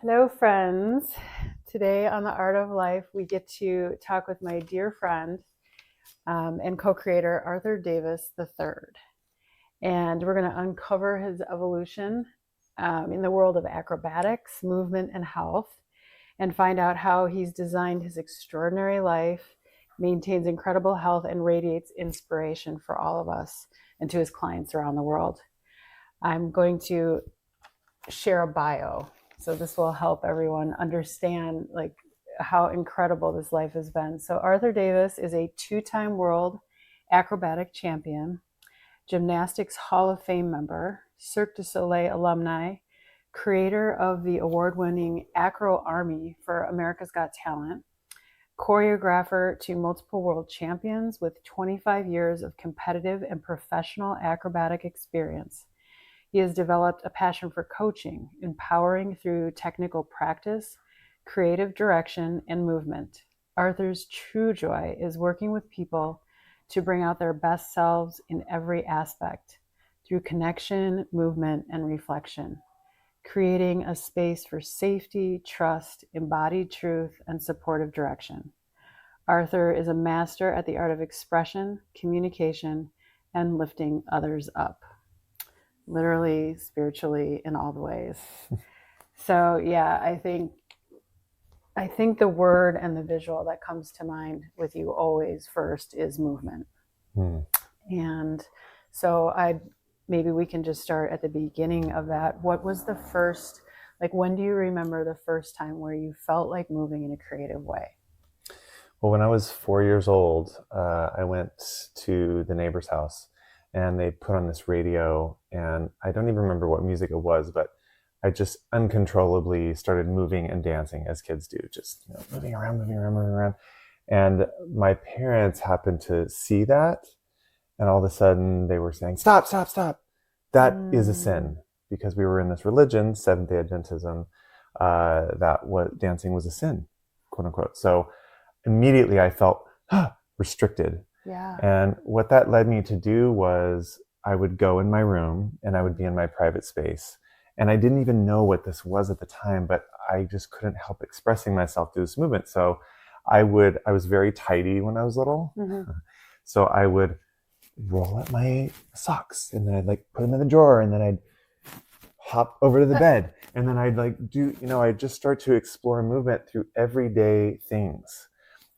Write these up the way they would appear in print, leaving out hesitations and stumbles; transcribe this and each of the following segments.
Hello, friends. Today on The Art of Life, we get to talk with my dear friend and co-creator, Arthur Davis III. And we're going to uncover his evolution in the world of acrobatics, movement, and health, and find out how he's designed his extraordinary life, maintains incredible health, and radiates inspiration for all of us and to his clients around the world. I'm going to share a bio. So this will help everyone understand like how incredible this life has been. So Arthur Davis is a 2-time world acrobatic champion, Gymnastics Hall of Fame member, Cirque de Soleil alumni, creator of the award-winning Acro Army for America's Got Talent, choreographer to multiple world champions with 25 years of competitive and professional acrobatic experience. He has developed a passion for coaching, empowering through technical practice, creative direction, and movement. Arthur's true joy is working with people to bring out their best selves in every aspect through connection, movement, and reflection, creating a space for safety, trust, embodied truth, and supportive direction. Arthur is a master at the art of expression, communication, and lifting others up. Literally, spiritually, in all the ways. So yeah, I think the word and the visual that comes to mind with you always first is movement. And so maybe we can just start at the beginning of that. What was the first, like when do you remember the first time where you felt like moving in a creative way? Well, when I was 4 years old, I went to the neighbor's house and they put on this radio, and I don't even remember what music it was, but I just uncontrollably started moving and dancing as kids do, just moving around. And my parents happened to see that, and all of a sudden they were saying, "Stop, stop, stop. That is a sin," because we were in this religion, Seventh Day Adventism, that what dancing was a sin, quote unquote. So immediately I felt restricted. Yeah. And what that led me to do was I would go in my room and I would be in my private space. And I didn't even know what this was at the time, but I just couldn't help expressing myself through this movement. So I was very tidy when I was little. Mm-hmm. So I would roll up my socks and then I'd put them in the drawer, and then I'd hop over to the bed, and then I'd I'd just start to explore movement through everyday things.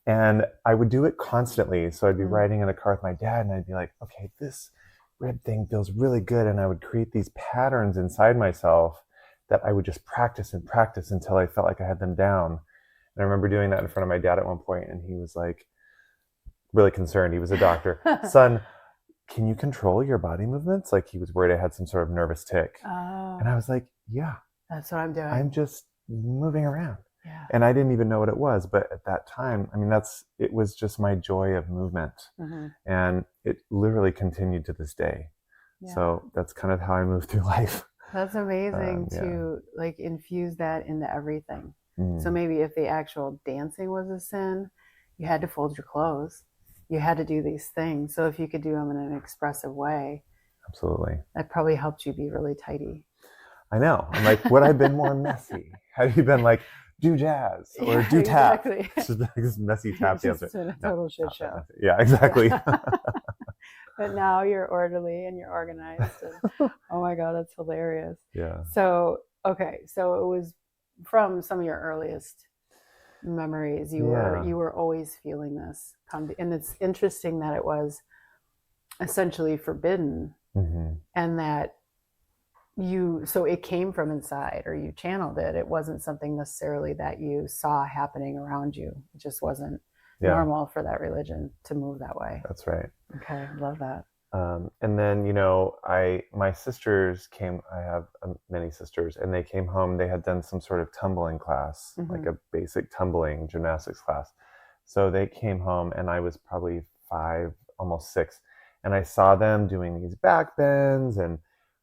And I would do it constantly. So I'd be riding in the car with my dad, and I'd be like, okay, this rib thing feels really good. And I would create these patterns inside myself that I would just practice and practice until I felt like I had them down. And I remember doing that in front of my dad at one point, and he was like really concerned. He was a doctor. "Son, can you control your body movements?" Like he was worried I had some sort of nervous tic. Oh, And I was like, yeah, that's what I'm doing. I'm just moving around. Yeah. And I didn't even know what it was, but at that time, it was just my joy of movement. Mm-hmm. And it literally continued to this day. Yeah. So that's kind of how I moved through life. That's amazing to infuse that into everything. So maybe if the actual dancing was a sin, you had to fold your clothes. You had to do these things. So if you could do them in an expressive way. Absolutely. That probably helped you be really tidy. I know. I'm like, would I have been more messy? Had you been like, do jazz or do tap? Exactly. It's just like this messy tap dancer. It's a total shit show. Yeah, exactly. But now you're orderly and you're organized. And, oh my God, that's hilarious. Yeah. So, okay. So it was from some of your earliest memories. You were always feeling this. And it's interesting that it was essentially forbidden, and that so it came from inside, or you channeled it. It wasn't something necessarily that you saw happening around you. It just wasn't normal for that religion to move that way. That's right. Okay, love that. And then, my sisters came. I have many sisters, and they came home. They had done some sort of tumbling class, like a basic tumbling gymnastics class. So they came home, and I was probably 5, almost 6, and I saw them doing these back bends and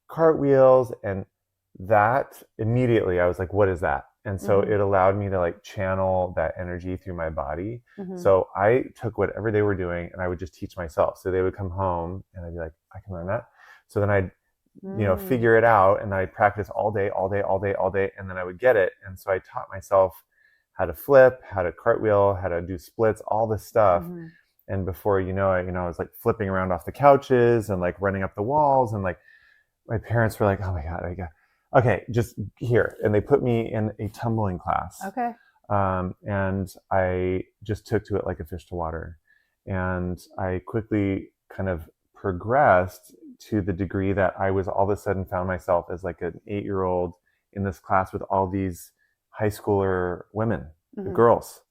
cartwheels, and that immediately I was like, what is that? And so it allowed me to channel that energy through my body. So I took whatever they were doing and I would just teach myself. So they would come home and I'd be like, I can learn that. So then I'd figure it out, and I'd practice all day, and then I would get it. And so I taught myself how to flip, how to cartwheel, how to do splits, all this stuff. Mm-hmm. And before I was like flipping around off the couches and like running up the walls, and like my parents were like, "Oh my God, okay, just here." And they put me in a tumbling class. Okay. And I just took to it like a fish to water. And I quickly kind of progressed to the degree that I was all of a sudden found myself as like an 8-year-old in this class with all these high schooler women, Mm-hmm. girls.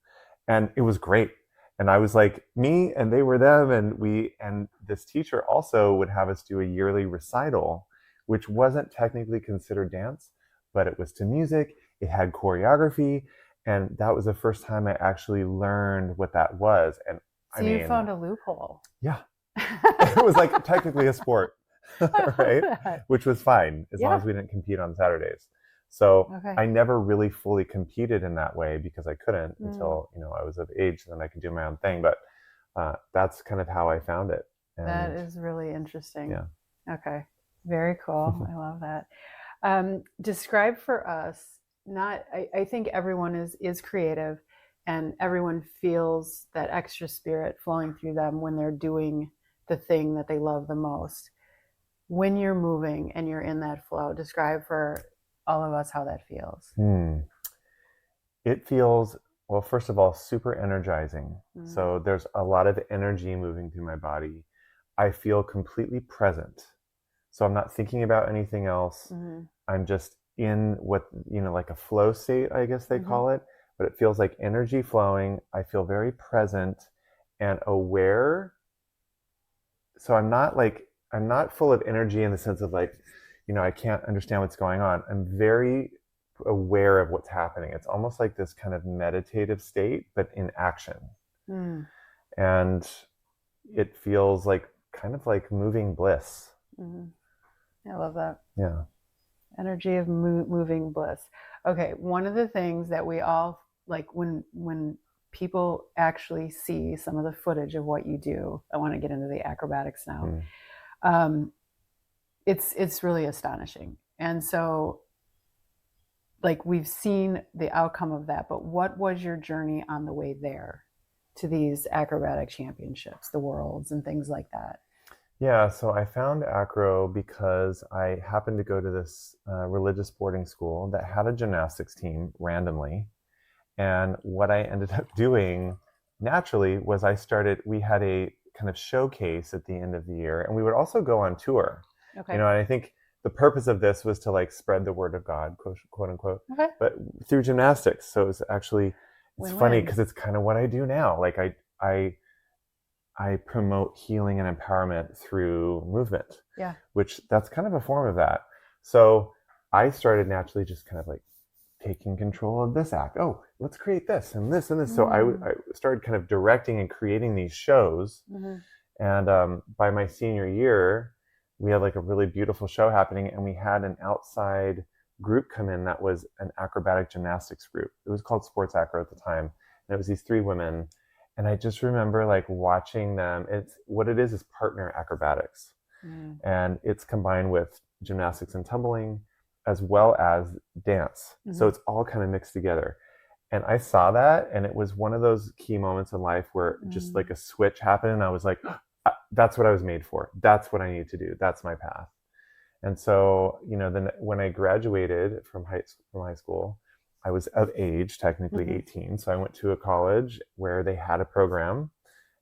And it was great. And I was like me and they were them. And this teacher also would have us do a yearly recital, which wasn't technically considered dance, but it was to music. It had choreography. And that was the first time I actually learned what that was. And so you found a loophole. Yeah. It was like technically a sport, right? Which was fine as long as we didn't compete on Saturdays. So I never really fully competed in that way because I couldn't until, I was of age, then I could do my own thing. But that's kind of how I found it. And that is really interesting. Yeah. Okay. Very cool. I love that. Describe for us, I think everyone is creative and everyone feels that extra spirit flowing through them when they're doing the thing that they love the most. When you're moving and you're in that flow, describe for all of us how that feels. It feels, well, first of all, super energizing. So there's a lot of energy moving through my body. I feel completely present. So I'm not thinking about anything else. I'm just in what, like a flow state, I guess they call it, but it feels like energy flowing. I feel very present and aware. So I'm not full of energy in the sense of like, I can't understand what's going on. I'm very aware of what's happening. It's almost like this kind of meditative state, but in action. And it feels like kind of like moving bliss. I love that. Yeah. Energy of moving bliss. Okay. One of the things that we all like when people actually see some of the footage of what you do, I want to get into the acrobatics now. It's really astonishing. And so like we've seen the outcome of that, but what was your journey on the way there to these acrobatic championships, the worlds and things like that? Yeah, so I found acro because I happened to go to this religious boarding school that had a gymnastics team randomly. And what I ended up doing naturally was we had a kind of showcase at the end of the year, and we would also go on tour. Okay. And I think the purpose of this was to like spread the word of God, quote unquote, but through gymnastics. So it's actually, it's funny because it's kind of what I do now. Like I promote healing and empowerment through movement, which that's kind of a form of that. So I started naturally just kind of like taking control of this act. Oh, let's create this and this and this. So I started kind of directing and creating these shows. And by my senior year, we had like a really beautiful show happening, and we had an outside group come in that was an acrobatic gymnastics group. It was called Sports Acro at the time. And it was these 3 women. And I just remember like watching them. It's what it is partner acrobatics. And it's combined with gymnastics and tumbling as well as dance. So it's all kind of mixed together. And I saw that, and it was one of those key moments in life where just like a switch happened, and I was like, that's what I was made for. That's what I need to do. That's my path. And so, then when I graduated from high school, I was of age, technically 18. So I went to a college where they had a program,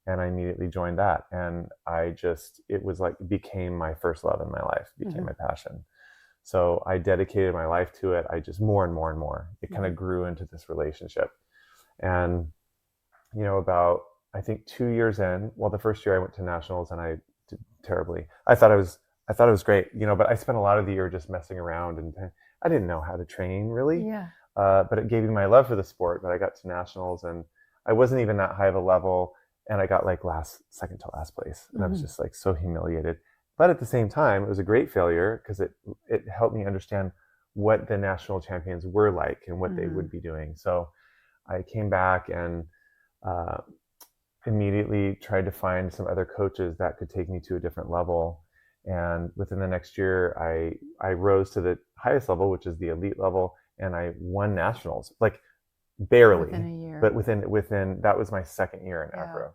and I immediately joined that. And it was like, became my first love in my life, became my passion. So I dedicated my life to it. I just more and more and more, it kind of grew into this relationship. And, about, I think 2 years in, well, the first year I went to nationals and I did terribly. I thought it was great, but I spent a lot of the year just messing around, and I didn't know how to train really. But it gave me my love for the sport. But I got to nationals and I wasn't even that high of a level, and I got like second to last place. And I was just like so humiliated. But at the same time, it was a great failure because it helped me understand what the national champions were like and what they would be doing. So I came back and immediately tried to find some other coaches that could take me to a different level. And within the next year, I rose to the highest level, which is the elite level, and I won nationals, like barely, within a year. but within that was my second year in Yeah. acro.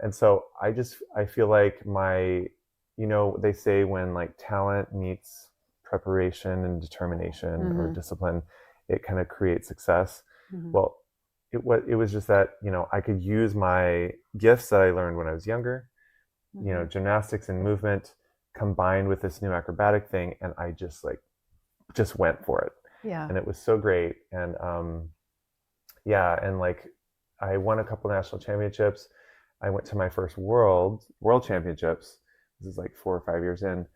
And so I feel like they say when like talent meets preparation and determination or discipline, it kind of creates success. Well, it was just that, I could use my gifts that I learned when I was younger, gymnastics and movement combined with this new acrobatic thing. And I just went for it. Yeah. And it was so great. And, and like I won a couple national championships. I went to my first world championships. This is like 4 or 5 years in.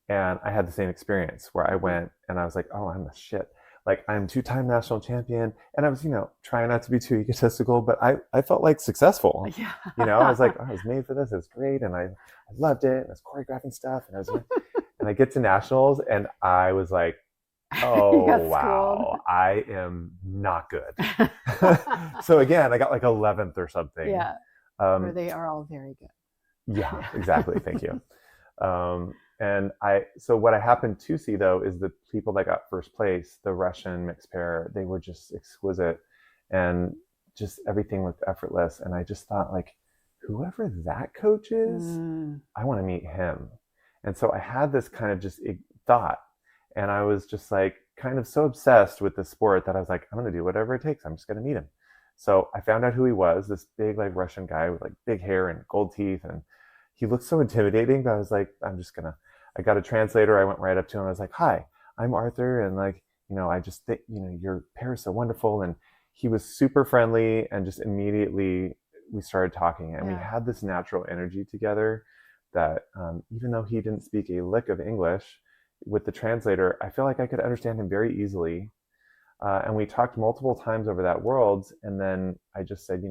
And I had the same experience where I went and I was like, oh, I'm the shit. Like I'm 2-time national champion. And I was, trying not to be too egotistical, but I felt like successful. Yeah. I was like, oh, I was made for this. It was great. And I loved it. And I was choreographing stuff. And I get to nationals and I was like, oh, wow, I am not good. So again, I got like 11th or something. Yeah. Where they are all very good. Yeah, exactly. Thank you. So what I happened to see though is the people that got first place, the Russian mixed pair, they were just exquisite and just everything looked effortless. And I just thought like, whoever that coach is, I want to meet him. And so I had this kind of just thought, and I was just like kind of so obsessed with the sport that I was like, I'm going to do whatever it takes. I'm just going to meet him. So I found out who he was, this big like Russian guy with like big hair and gold teeth. And he looked so intimidating, but I was like, I got a translator. I went right up to him. I was like, hi, I'm Arthur. And like, I just think, your pair is so wonderful. And he was super friendly and just immediately we started talking and we had this natural energy together that even though he didn't speak a lick of English, with the translator, I feel like I could understand him very easily. And we talked multiple times over that Worlds. And then I just said,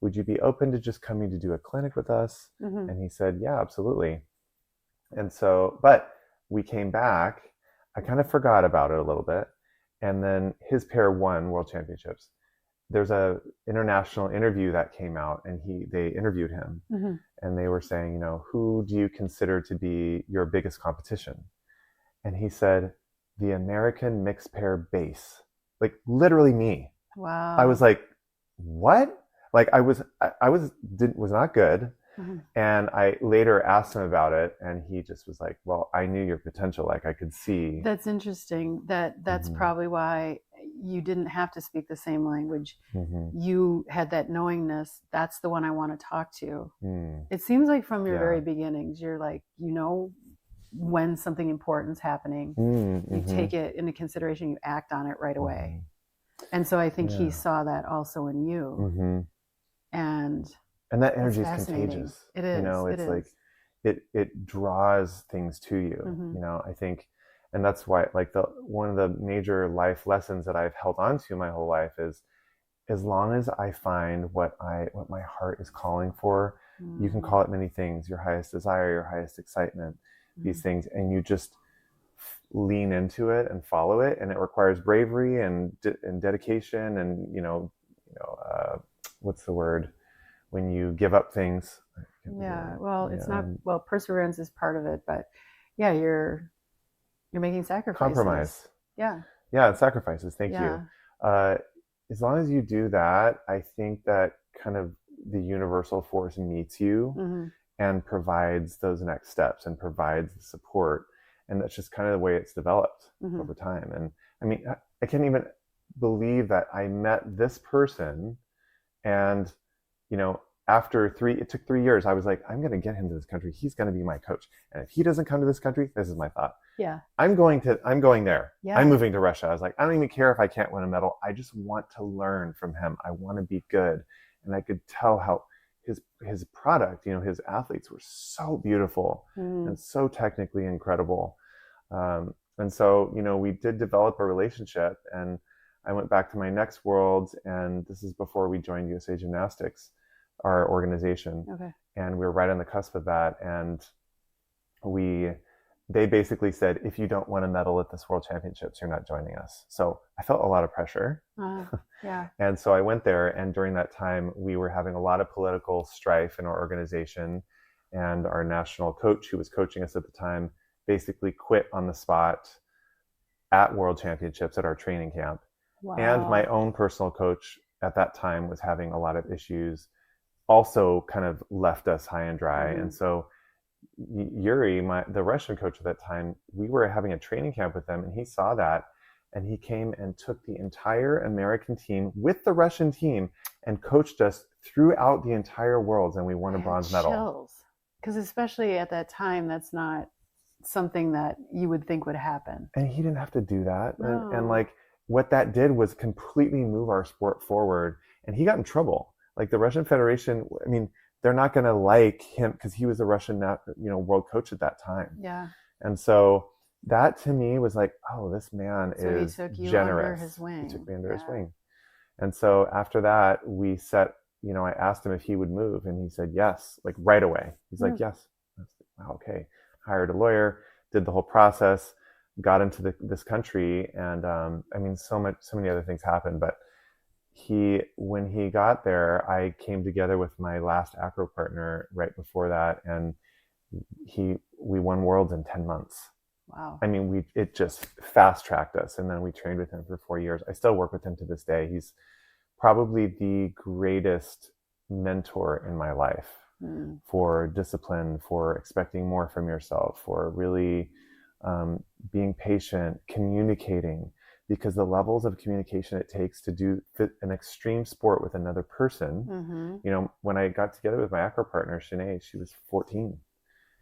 would you be open to just coming to do a clinic with us? And he said, yeah, absolutely. And so, but we came back. I kind of forgot about it a little bit. And then his pair won world championships. There's a international interview that came out and they interviewed him and they were saying, who do you consider to be your biggest competition? And he said, the American mixed pair base, like literally me. Wow. I was like, what? Like I was not good. And I later asked him about it and he just was like, well, I knew your potential. Like I could see. That's interesting. That's probably why you didn't have to speak the same language. You had that knowingness. That's the one I want to talk to. It seems like from your very beginnings, you're like, when something important's happening, you take it into consideration, you act on it right away. And so I think he saw that also in you. And that energy is contagious. It is. It's like it draws things to you. I think, and that's why like one of the major life lessons that I've held on to my whole life is, as long as I find what my heart is calling for, you can call it many things, your highest desire, your highest excitement, these things, and you just lean into it and follow it, and it requires bravery and dedication and what's the word when you give up things? It's not perseverance is part of it, but you're making sacrifices. Compromise. And sacrifices. Thank you. As long as you do that, I think that kind of the universal force meets you and provides those next steps and provides the support. And that's just kind of the way it's developed over time. And I mean, I can't even believe that I met this person and, it took 3 years, I was like, I'm going to get him to this country. He's going to be my coach. And if he doesn't come to this country, this is my thought. Yeah. I'm going there. Yeah. I'm moving to Russia. I was like, I don't even care if I can't win a medal. I just want to learn from him. I want to be good. And I could tell how his product, his athletes were so beautiful and so technically incredible. And so, we did develop a relationship, and I went back to my next Worlds, and this is before we joined USA Gymnastics, our organization. Okay. And we were right on the cusp of that. And they basically said, if you don't win a medal at this World Championships, you're not joining us. So I felt a lot of pressure. And so I went there, and during that time, we were having a lot of political strife in our organization. and our national coach who was coaching us at the time basically quit on the spot at World Championships at our training camp. Wow. And my own personal coach at that time was having a lot of issues, also kind of left us high and dry. And so Yuri, the Russian coach at that time, we were having a training camp with them, and he saw that, and he came and took the entire American team with the Russian team and coached us throughout the entire Worlds, and we won a bronze medal. Because especially at that time, that's not something that you would think would happen. And he didn't have to do that. No. And like what that did was completely move our sport forward. And he got in trouble. Like the Russian Federation, I mean, they're not going to like him because he was the Russian, world coach at that time. Yeah. And so that to me was like, oh, this man is he took you generous. Under his wing. He took me under his wing. And so after that, we set, I asked him if he would move, and he said yes, like right away. He's like, yes. I was like, wow, okay. Hired a lawyer, did the whole process, got into this country, and so many other things happened. But when he got there, I came together with my last acro partner right before that, and we won Worlds in 10 months. Wow. I mean, it just fast tracked us, and then we trained with him for 4 years. I still work with him to this day. He's probably the greatest mentor in my life. For discipline, for expecting more from yourself, for really being patient, communicating, because the levels of communication it takes to do an extreme sport with another person. When I got together with my acro partner, Shanae, she was 14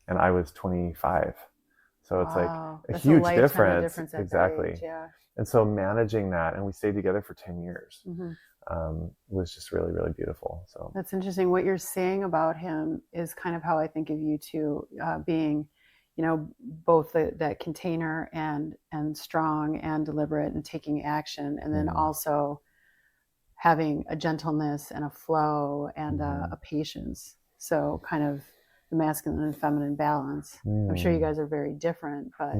and I was 25. So it's like a huge difference. Exactly. Age, yeah. And so managing that, and we stayed together for 10 years. Was just really, really beautiful. So that's interesting. What you're saying about him is kind of how I think of you too, being, both that container and strong and deliberate and taking action, and then also having a gentleness and a flow and a patience. So kind of the masculine and feminine balance. I'm sure you guys are very different, but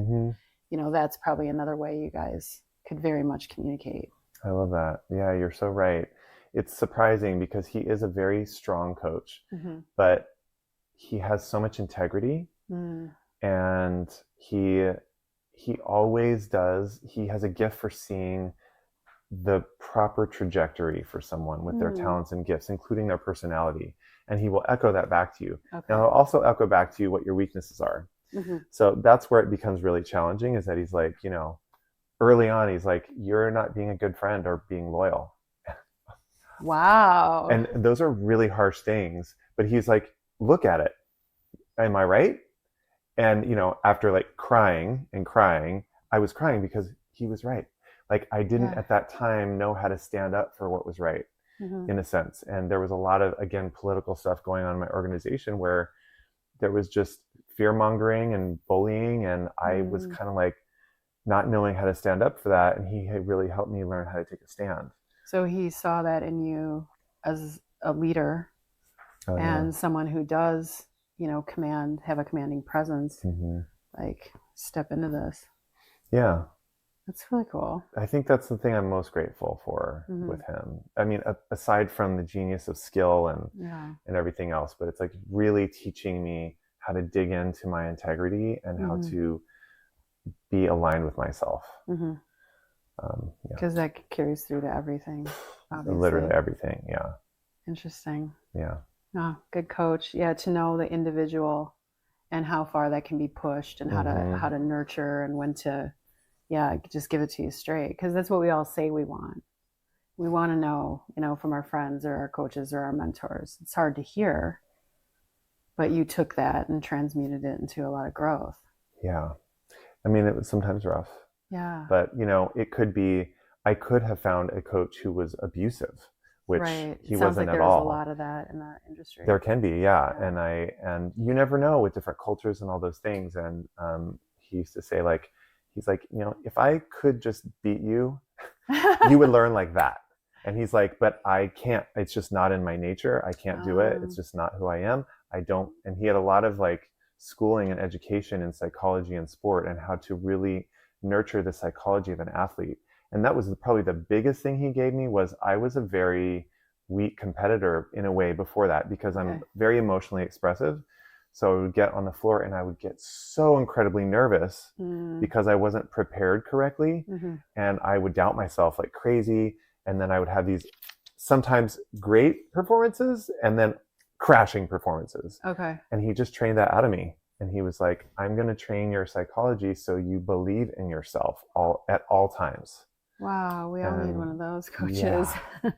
that's probably another way you guys could very much communicate. I love that. Yeah, you're so right. It's surprising because he is a very strong coach, but he has so much integrity, and he always does. He has a gift for seeing the proper trajectory for someone with their talents and gifts, including their personality. And he will echo that back to you. Okay. And he'll also echo back to you what your weaknesses are. So that's where it becomes really challenging, is that he's like, early on, he's like, you're not being a good friend or being loyal. Wow. And those are really harsh things. But he's like, look at it. Am I right? And, after like crying, I was crying because he was right. Like I didn't at that time know how to stand up for what was right, in a sense. And there was a lot of, again, political stuff going on in my organization where there was just fear mongering and bullying. And I was kind of like, not knowing how to stand up for that, and he really helped me learn how to take a stand. So he saw that in you as a leader and someone who does, have a commanding presence, like step into this. Yeah. That's really cool. I think that's the thing I'm most grateful for with him. I mean, aside from the genius of skill and everything else, but it's like really teaching me how to dig into my integrity and how to be aligned with myself. Because that carries through to everything, obviously. Literally everything. Yeah. Interesting. Yeah. Oh, good coach. Yeah, to know the individual and how far that can be pushed, and how to nurture, and when to just give it to you straight, because that's what we all say we want. We want to know, from our friends or our coaches or our mentors. It's hard to hear, but you took that and transmuted it into a lot of growth. Yeah. I mean, it was sometimes rough. Yeah. But, I could have found a coach who was abusive, which he wasn't at all. There's a lot of that in the industry. There can be, yeah. And you never know with different cultures and all those things. And he used to say, like, he's like, if I could just beat you, you would learn like that. And he's like, but I can't. It's just not in my nature. I can't do it. It's just not who I am. I don't. And he had a lot of like schooling and education in psychology and sport, and how to really nurture the psychology of an athlete. And that was probably the biggest thing he gave me. Was I was a very weak competitor in a way before that, because I'm very emotionally expressive. So I would get on the floor and I would get so incredibly nervous Mm. because I wasn't prepared correctly. Mm-hmm. And I would doubt myself like crazy. And then I would have these sometimes great performances and then crashing performances. Okay. And he just trained that out of me. And he was like, I'm going to train your psychology so you believe in yourself at all times. Wow, we all need one of those coaches. Yeah.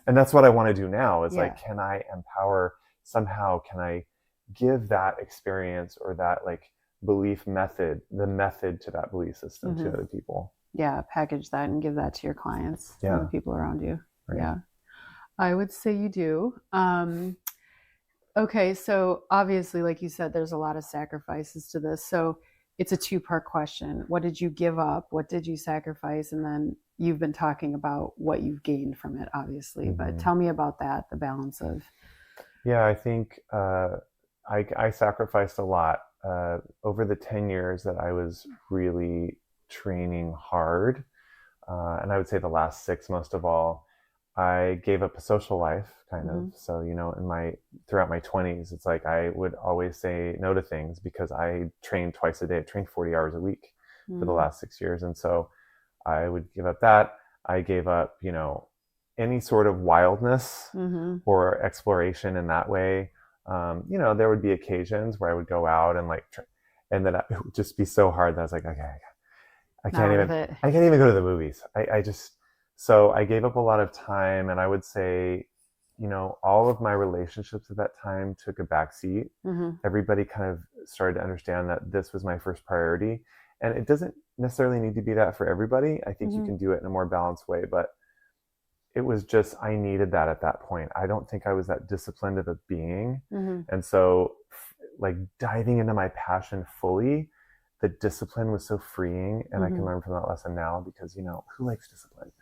And that's what I want to do now is Yeah. like, can I empower somehow? Can I give that experience or that like belief method, the method to that belief system to other people? Yeah, package that and give that to your clients and the people around you. Right. Yeah, I would say you do. Okay, so obviously, like you said, there's a lot of sacrifices to this. So it's a two-part question. What did you give up? What did you sacrifice? And then you've been talking about what you've gained from it, obviously. But tell me about that, the balance of. Yeah, I think I sacrificed a lot over the 10 years that I was really training hard. And I would say the last 6 most of all. I gave up a social life kind of. So, throughout my 20s, it's like I would always say no to things because I trained twice a day. I trained 40 hours a week for the last 6 years. And so I would give up that. I gave up, any sort of wildness or exploration in that way. There would be occasions where I would go out and and then it would just be so hard that I was like, okay, I can't even go to the movies. So I gave up a lot of time, and I would say, all of my relationships at that time took a backseat. Everybody kind of started to understand that this was my first priority. And it doesn't necessarily need to be that for everybody. I think you can do it in a more balanced way, but it was just, I needed that at that point. I don't think I was that disciplined of a being. And so like diving into my passion fully, the discipline was so freeing, and I can learn from that lesson now because, who likes discipline?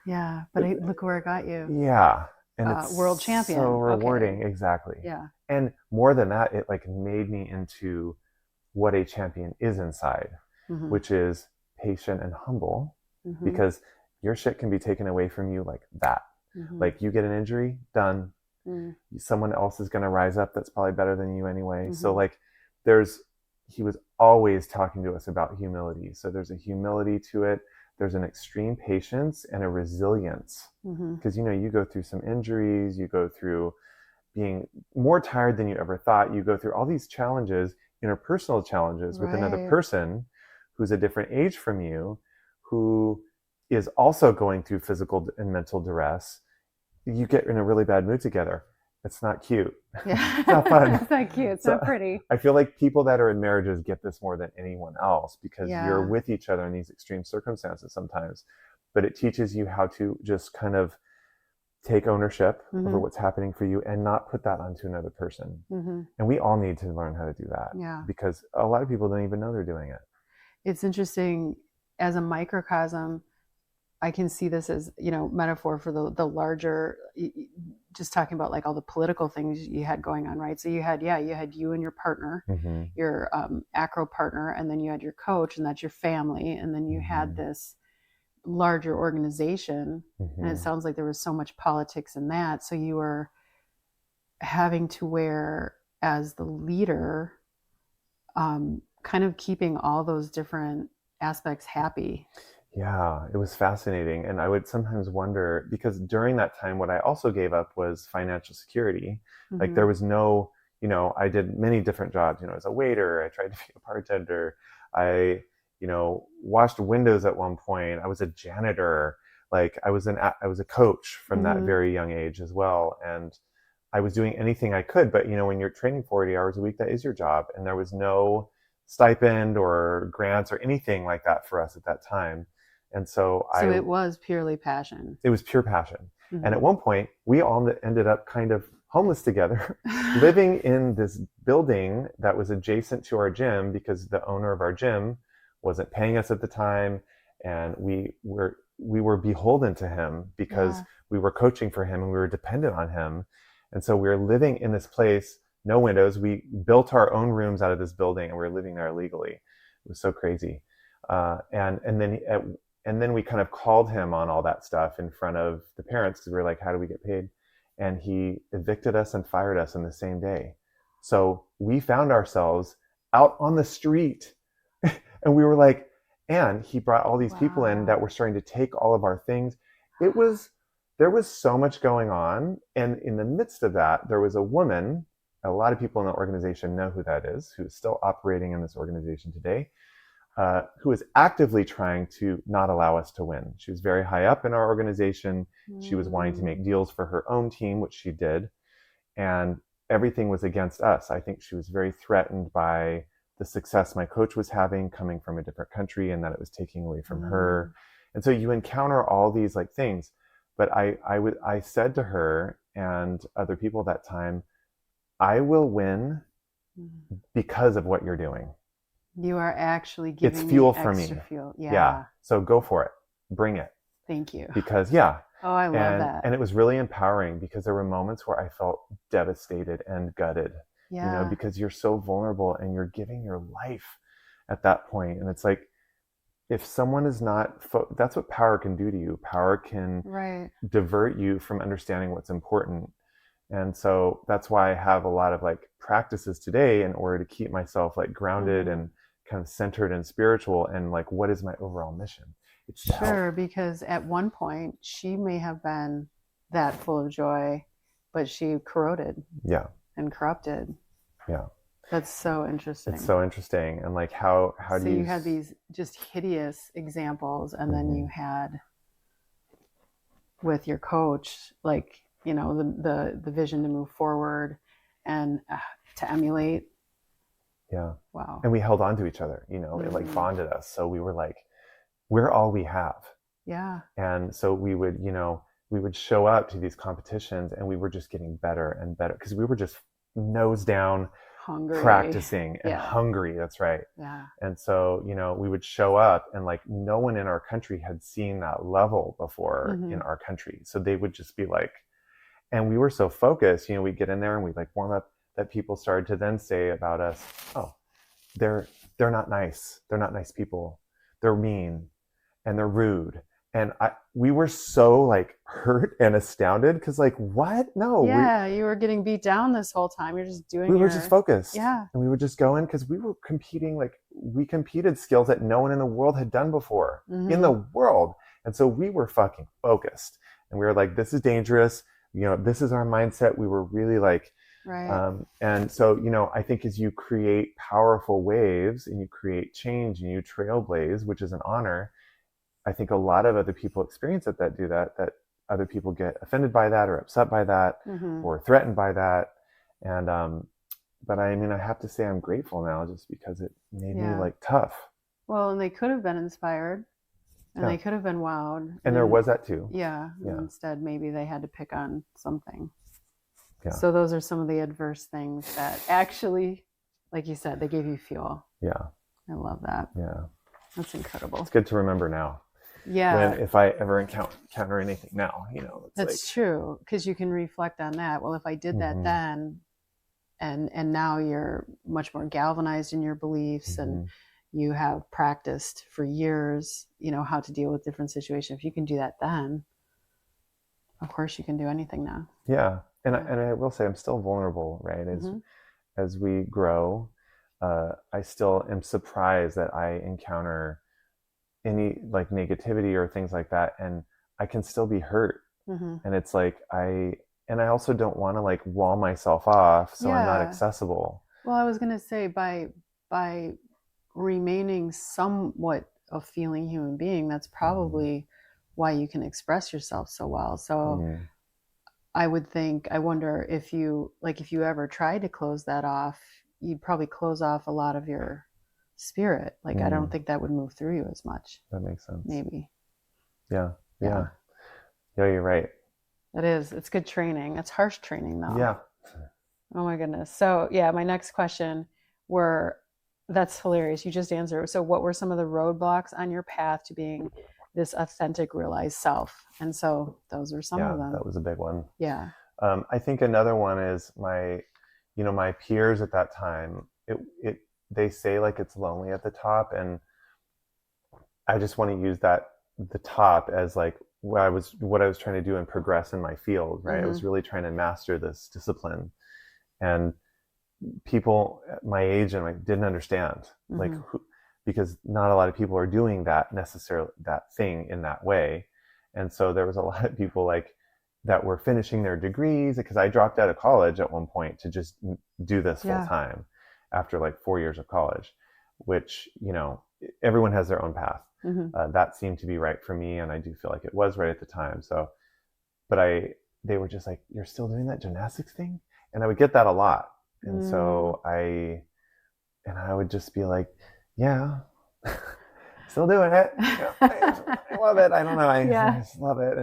Yeah, but look where it got you. Yeah. And it's world champion. So rewarding. Okay. Exactly. Yeah. And more than that, it like made me into what a champion is inside, which is patient and humble, because your shit can be taken away from you like that. Like you get an injury, done. Someone else is going to rise up that's probably better than you anyway. So like he was always talking to us about humility. So there's a humility to it. There's an extreme patience and a resilience because, you go through some injuries, you go through being more tired than you ever thought. You go through all these challenges, interpersonal challenges with another person who's a different age from you, who is also going through physical and mental duress. You get in a really bad mood together. It's not cute. Yeah. It's not fun. It's not cute. It's not pretty. I feel like people that are in marriages get this more than anyone else because you're with each other in these extreme circumstances sometimes. But it teaches you how to just kind of take ownership over what's happening for you and not put that onto another person. And we all need to learn how to do that because a lot of people don't even know they're doing it. It's interesting. As a microcosm, I can see this as, metaphor for the larger, just talking about like all the political things you had going on, right? So you had you and your partner, your acro partner, and then you had your coach, and that's your family. And then you had this larger organization. And it sounds like there was so much politics in that. So you were having to wear as the leader, kind of keeping all those different aspects happy. Yeah, it was fascinating. And I would sometimes wonder, because during that time, what I also gave up was financial security. Like there was no, I did many different jobs, as a waiter, I tried to be a bartender. I, washed windows at one point. I was a janitor. Like I was a coach from that very young age as well. And I was doing anything I could, but when you're training 40 hours a week, that is your job. And there was no stipend or grants or anything like that for us at that time. And so it was purely passion. It was pure passion. And at one point, we all ended up kind of homeless together, living in this building that was adjacent to our gym because the owner of our gym wasn't paying us at the time. And we were beholden to him because we were coaching for him and we were dependent on him. And so we were living in this place, no windows. We built our own rooms out of this building and we were living there illegally. It was so crazy. And then we kind of called him on all that stuff in front of the parents because we were like, how do we get paid? And he evicted us and fired us in the same day. So we found ourselves out on the street and we were like, and he brought all these people in that were starting to take all of our things. There was so much going on. And in the midst of that, there was a woman, a lot of people in the organization know who that is, who is still operating in this organization today, who is actively trying to not allow us to win. She was very high up in our organization. She was wanting to make deals for her own team, which she did. And everything was against us. I think she was very threatened by the success my coach was having coming from a different country and that it was taking away from her. And so you encounter all these like things. But I said to her and other people that time, I will win because of what you're doing. You are actually giving it's fuel me for extra me. Fuel. Yeah. So go for it. Bring it. Thank you. Because yeah. Oh, I love that. And it was really empowering because there were moments where I felt devastated and gutted. Yeah. You know, because you're so vulnerable and you're giving your life at that point. And it's like, if someone is not, that's what power can do to you. Power can divert you from understanding what's important. And so that's why I have a lot of like practices today in order to keep myself like grounded and kind of centered and spiritual. And like, what is my overall mission? It's sure, because at one point she may have been that full of joy, but she corroded. Yeah. And corrupted. Yeah. That's so interesting. It's so interesting. And like how so do you had these just hideous examples, and then you had with your coach, like, you know, the vision to move forward and to emulate. Yeah. Wow. And we held on to each other, you know, it like bonded us. So we were like, we're all we have. Yeah. And so we would, you know, we would show up to these competitions and we were just getting better and better because we were just nose down, hungry, practicing and hungry. That's right. Yeah. And so, you know, we would show up and like no one in our country had seen that level before in our country. So they would just be like, and we were so focused, you know, we'd get in there and we'd like warm up, that people started to then say about us, oh, they're not nice. They're not nice people. They're mean and they're rude. And we were so like hurt and astounded because like, what? No. Yeah, you were getting beat down this whole time. You're just doing We were just focused. Yeah. And we would just go in because we were competing, like we competed skills that no one in the world had done before. In the world. And so we were fucking focused. And we were like, this is dangerous. You know, this is our mindset. We were really like, and so, you know, I think as you create powerful waves and you create change and you trailblaze, which is an honor, I think a lot of other people experience it that do that other people get offended by that or upset by that or threatened by that. And, but I mean, I have to say I'm grateful now just because it made me like tough. Well, and they could have been inspired and they could have been wowed. And there was that too. Yeah. Instead, maybe they had to pick on something. Yeah. So those are some of the adverse things that actually, like you said, they gave you fuel. Yeah. I love that. Yeah. That's incredible. It's good to remember now. Yeah. If I ever encounter anything now, you know, that's like, true. Because you can reflect on that. Well, if I did that then, and now you're much more galvanized in your beliefs and you have practiced for years, you know, how to deal with different situations. If you can do that then, of course you can do anything now. Yeah. And I will say I'm still vulnerable, right? As we grow, I still am surprised that I encounter any like negativity or things like that, and I can still be hurt. And it's like I also don't want to like wall myself off so I'm not accessible. Well, I was gonna say by remaining somewhat a feeling human being, that's probably why you can express yourself so well. So I wonder if you ever tried to close that off, you'd probably close off a lot of your spirit. Like, I don't think that would move through you as much. That makes sense. Maybe. Yeah, you're right. It is. It's good training. It's harsh training though. Yeah. Oh my goodness. So yeah, my next question that's hilarious. You just answered. So what were some of the roadblocks on your path to being this authentic, realized self? And so those are some of them. That was a big one. Yeah. I think another one is my peers at that time, they say like it's lonely at the top. And I just want to use the top as like what I was trying to do and progress in my field, right? I was really trying to master this discipline. And people at my age and like didn't understand like because not a lot of people are doing that necessarily that thing in that way. And so there was a lot of people like that were finishing their degrees, because I dropped out of college at one point to just do this full time after like 4 years of college, which, you know, everyone has their own path. That seemed to be right for me, and I do feel like it was right at the time. So, but they were just like, "You're still doing that gymnastics thing?" And I would get that a lot. And so I would just be like, "Yeah, still doing it. Yeah, I love it. I don't know. I just love it."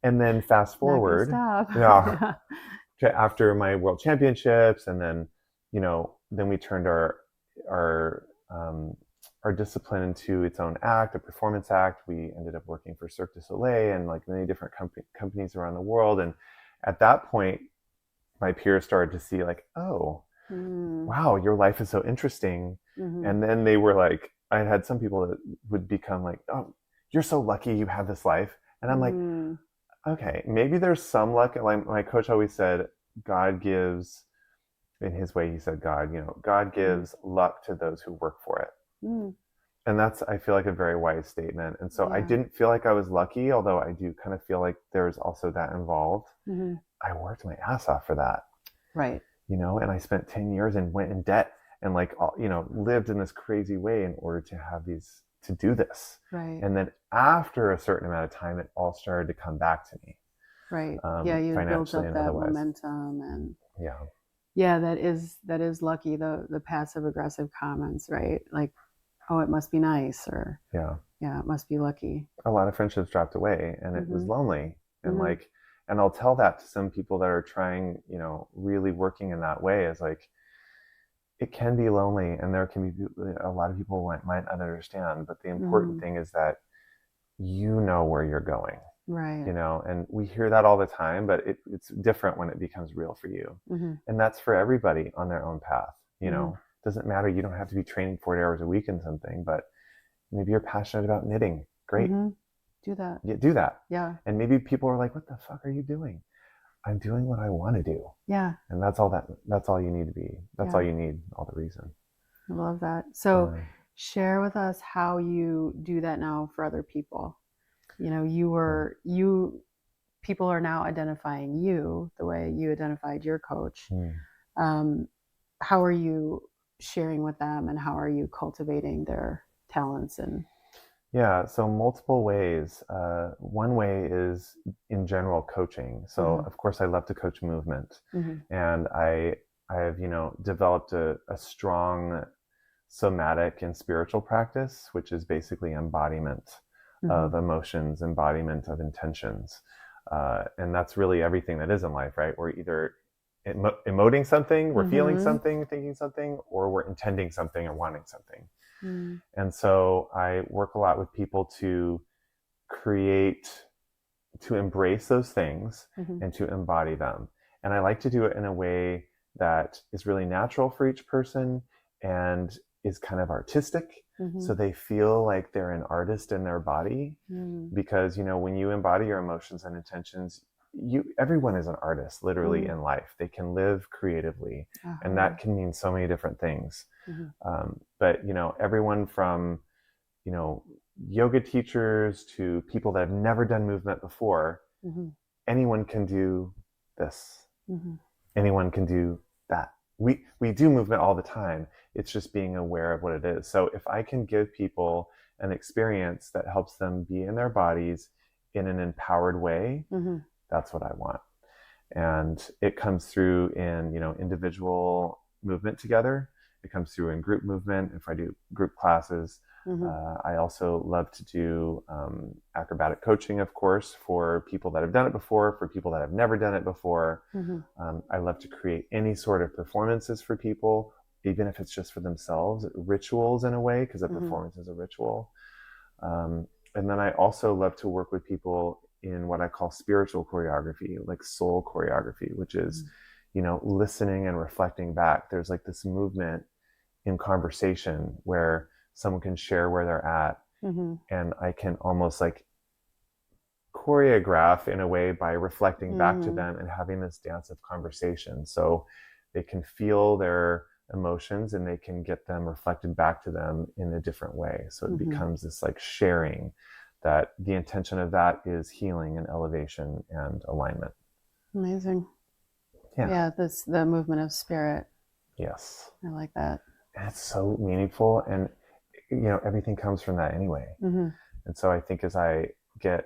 And then fast forward, after my world championships, and then, you know, then we turned our discipline into its own act, a performance act. We ended up working for Cirque de Soleil and like many different companies around the world. And at that point, my peers started to see like, oh, wow, your life is so interesting. And then they were like, I had some people that would become like, oh, you're so lucky you have this life. And I'm like, okay, maybe there's some luck. Like my coach always said, God gives, in his way, he said, God, you know, God gives luck to those who work for it. And that's, I feel like, a very wise statement. And so I didn't feel like I was lucky, although I do kind of feel like there's also that involved. I worked my ass off for that. Right. You know, and I spent 10 years and went in debt and like, you know, lived in this crazy way in order to have these, to do this. Right. And then after a certain amount of time, it all started to come back to me. Right. You built up that momentum, and that is lucky. The passive aggressive comments, right? Like, oh, it must be nice, or it must be lucky. A lot of friendships dropped away, and it was lonely, and like, and I'll tell that to some people that are trying, you know, really working in that way, is like, it can be lonely, and there can be a lot of people might not understand, but the important thing is that you know where you're going. Right. You know, and we hear that all the time, but it's different when it becomes real for you. And that's for everybody on their own path. You know, doesn't matter. You don't have to be training 40 hours a week in something, but maybe you're passionate about knitting. Great. Do that. Yeah, do that. Yeah. And maybe people are like, what the fuck are you doing? I'm doing what I want to do. Yeah. And that's all you need to be. That's all you need, all the reason. I love that. So share with us how you do that now for other people. You know, people are now identifying you the way you identified your coach. How are you sharing with them, and how are you cultivating their talents? And so multiple ways. One way is in general coaching. So of course I love to coach movement, and I have, you know, developed a strong somatic and spiritual practice, which is basically embodiment of emotions, embodiment of intentions. And that's really everything that is in life, right? We're either emoting something, we're feeling something, thinking something, or we're intending something or wanting something. And so I work a lot with people to embrace those things and to embody them. And I like to do it in a way that is really natural for each person and is kind of artistic. So they feel like they're an artist in their body, because, you know, when you embody your emotions and intentions, everyone is an artist literally in life. They can live creatively, and that can mean so many different things. But, you know, everyone from, you know, yoga teachers to people that have never done movement before, anyone can do this. Anyone can do that. We do movement all the time. It's just being aware of what it is. So if I can give people an experience that helps them be in their bodies in an empowered way, that's what I want. And it comes through in, you know, individual movement together. It comes through in group movement. If I do group classes, I also love to do acrobatic coaching, of course, for people that have done it before, for people that have never done it before. I love to create any sort of performances for people, even if it's just for themselves, rituals in a way, because a performance is a ritual. And then I also love to work with people in what I call spiritual choreography, like soul choreography, which is, you know, listening and reflecting back. There's like this movement in conversation where someone can share where they're at, and I can almost like choreograph in a way by reflecting back to them and having this dance of conversation. So they can feel their emotions and they can get them reflected back to them in a different way. So it becomes this like sharing, that the intention of that is healing and elevation and alignment. Amazing. Yeah, this the movement of spirit. Yes. I like that. And it's so meaningful, and everything comes from that anyway. And so I think as I get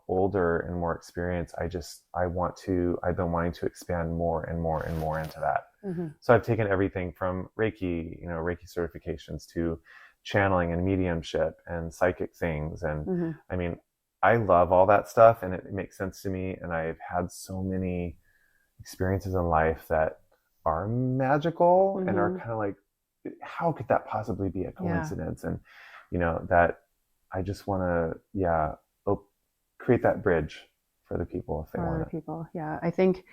older and more experienced, I've been wanting to expand more and more and more into that. So I've taken everything from Reiki certifications to channeling and mediumship and psychic things, and I mean, I love all that stuff and it makes sense to me, and I've had so many experiences in life that are magical and are kind of like, how could that possibly be a coincidence? And that I just want to create that bridge for the people if they want it. People. I think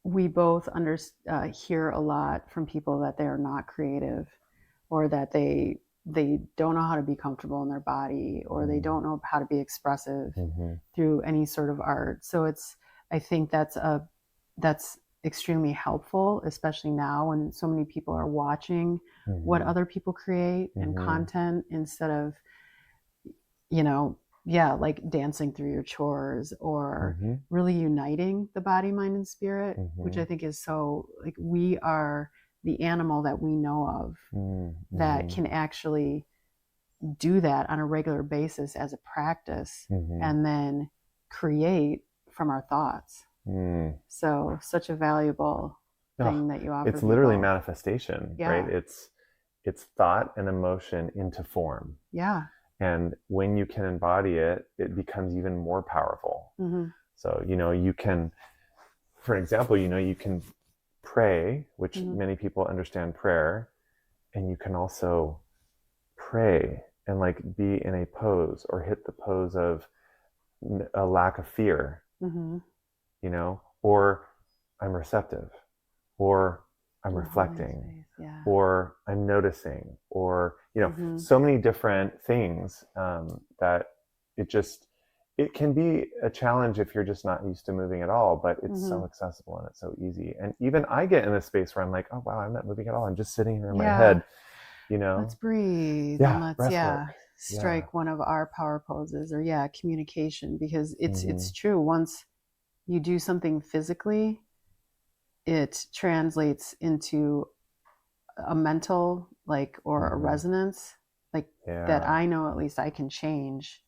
we both hear a lot from people that they are not creative, or that they don't know how to be comfortable in their body, or they don't know how to be expressive through any sort of art. So I think that's extremely helpful, especially now when so many people are watching what other people create and content, instead of like dancing through your chores, or really uniting the body, mind, and spirit, which I think is so, like, we are the animal that we know of that can actually do that on a regular basis as a practice, and then create from our thoughts. So such a valuable thing that you offer. It's literally manifestation, right? It's thought and emotion into form. And when you can embody it, it becomes even more powerful. So, you can, for example, you can pray, which many people understand prayer, and you can also pray and like be in a pose or hit the pose of a lack of fear, or I'm receptive, or I'm reflecting, or I'm noticing, or so many different things that it can be a challenge if you're just not used to moving at all, but it's so accessible and it's so easy. And even I get in a space where I'm like, oh wow, I'm not moving at all, I'm just sitting here in my head. Let's breathe, and let's strike one of our power poses, or communication, because it's true. Once you do something physically, it translates into a mental, or a resonance, that I know at least I can change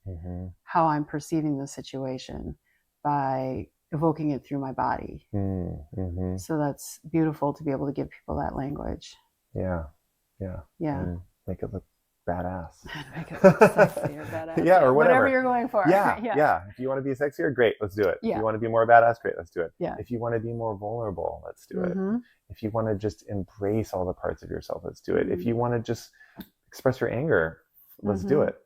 how I'm perceiving the situation by evoking it through my body. So that's beautiful to be able to give people that language. And make it look badass. Make it look sexy or badass. Or whatever you're going for. If you want to be sexier, great, let's do it. If you want to be more badass, great, let's do it. If you want to be more vulnerable, let's do it. If you want to just embrace all the parts of yourself, let's do it. If you want to just express your anger, let's do it.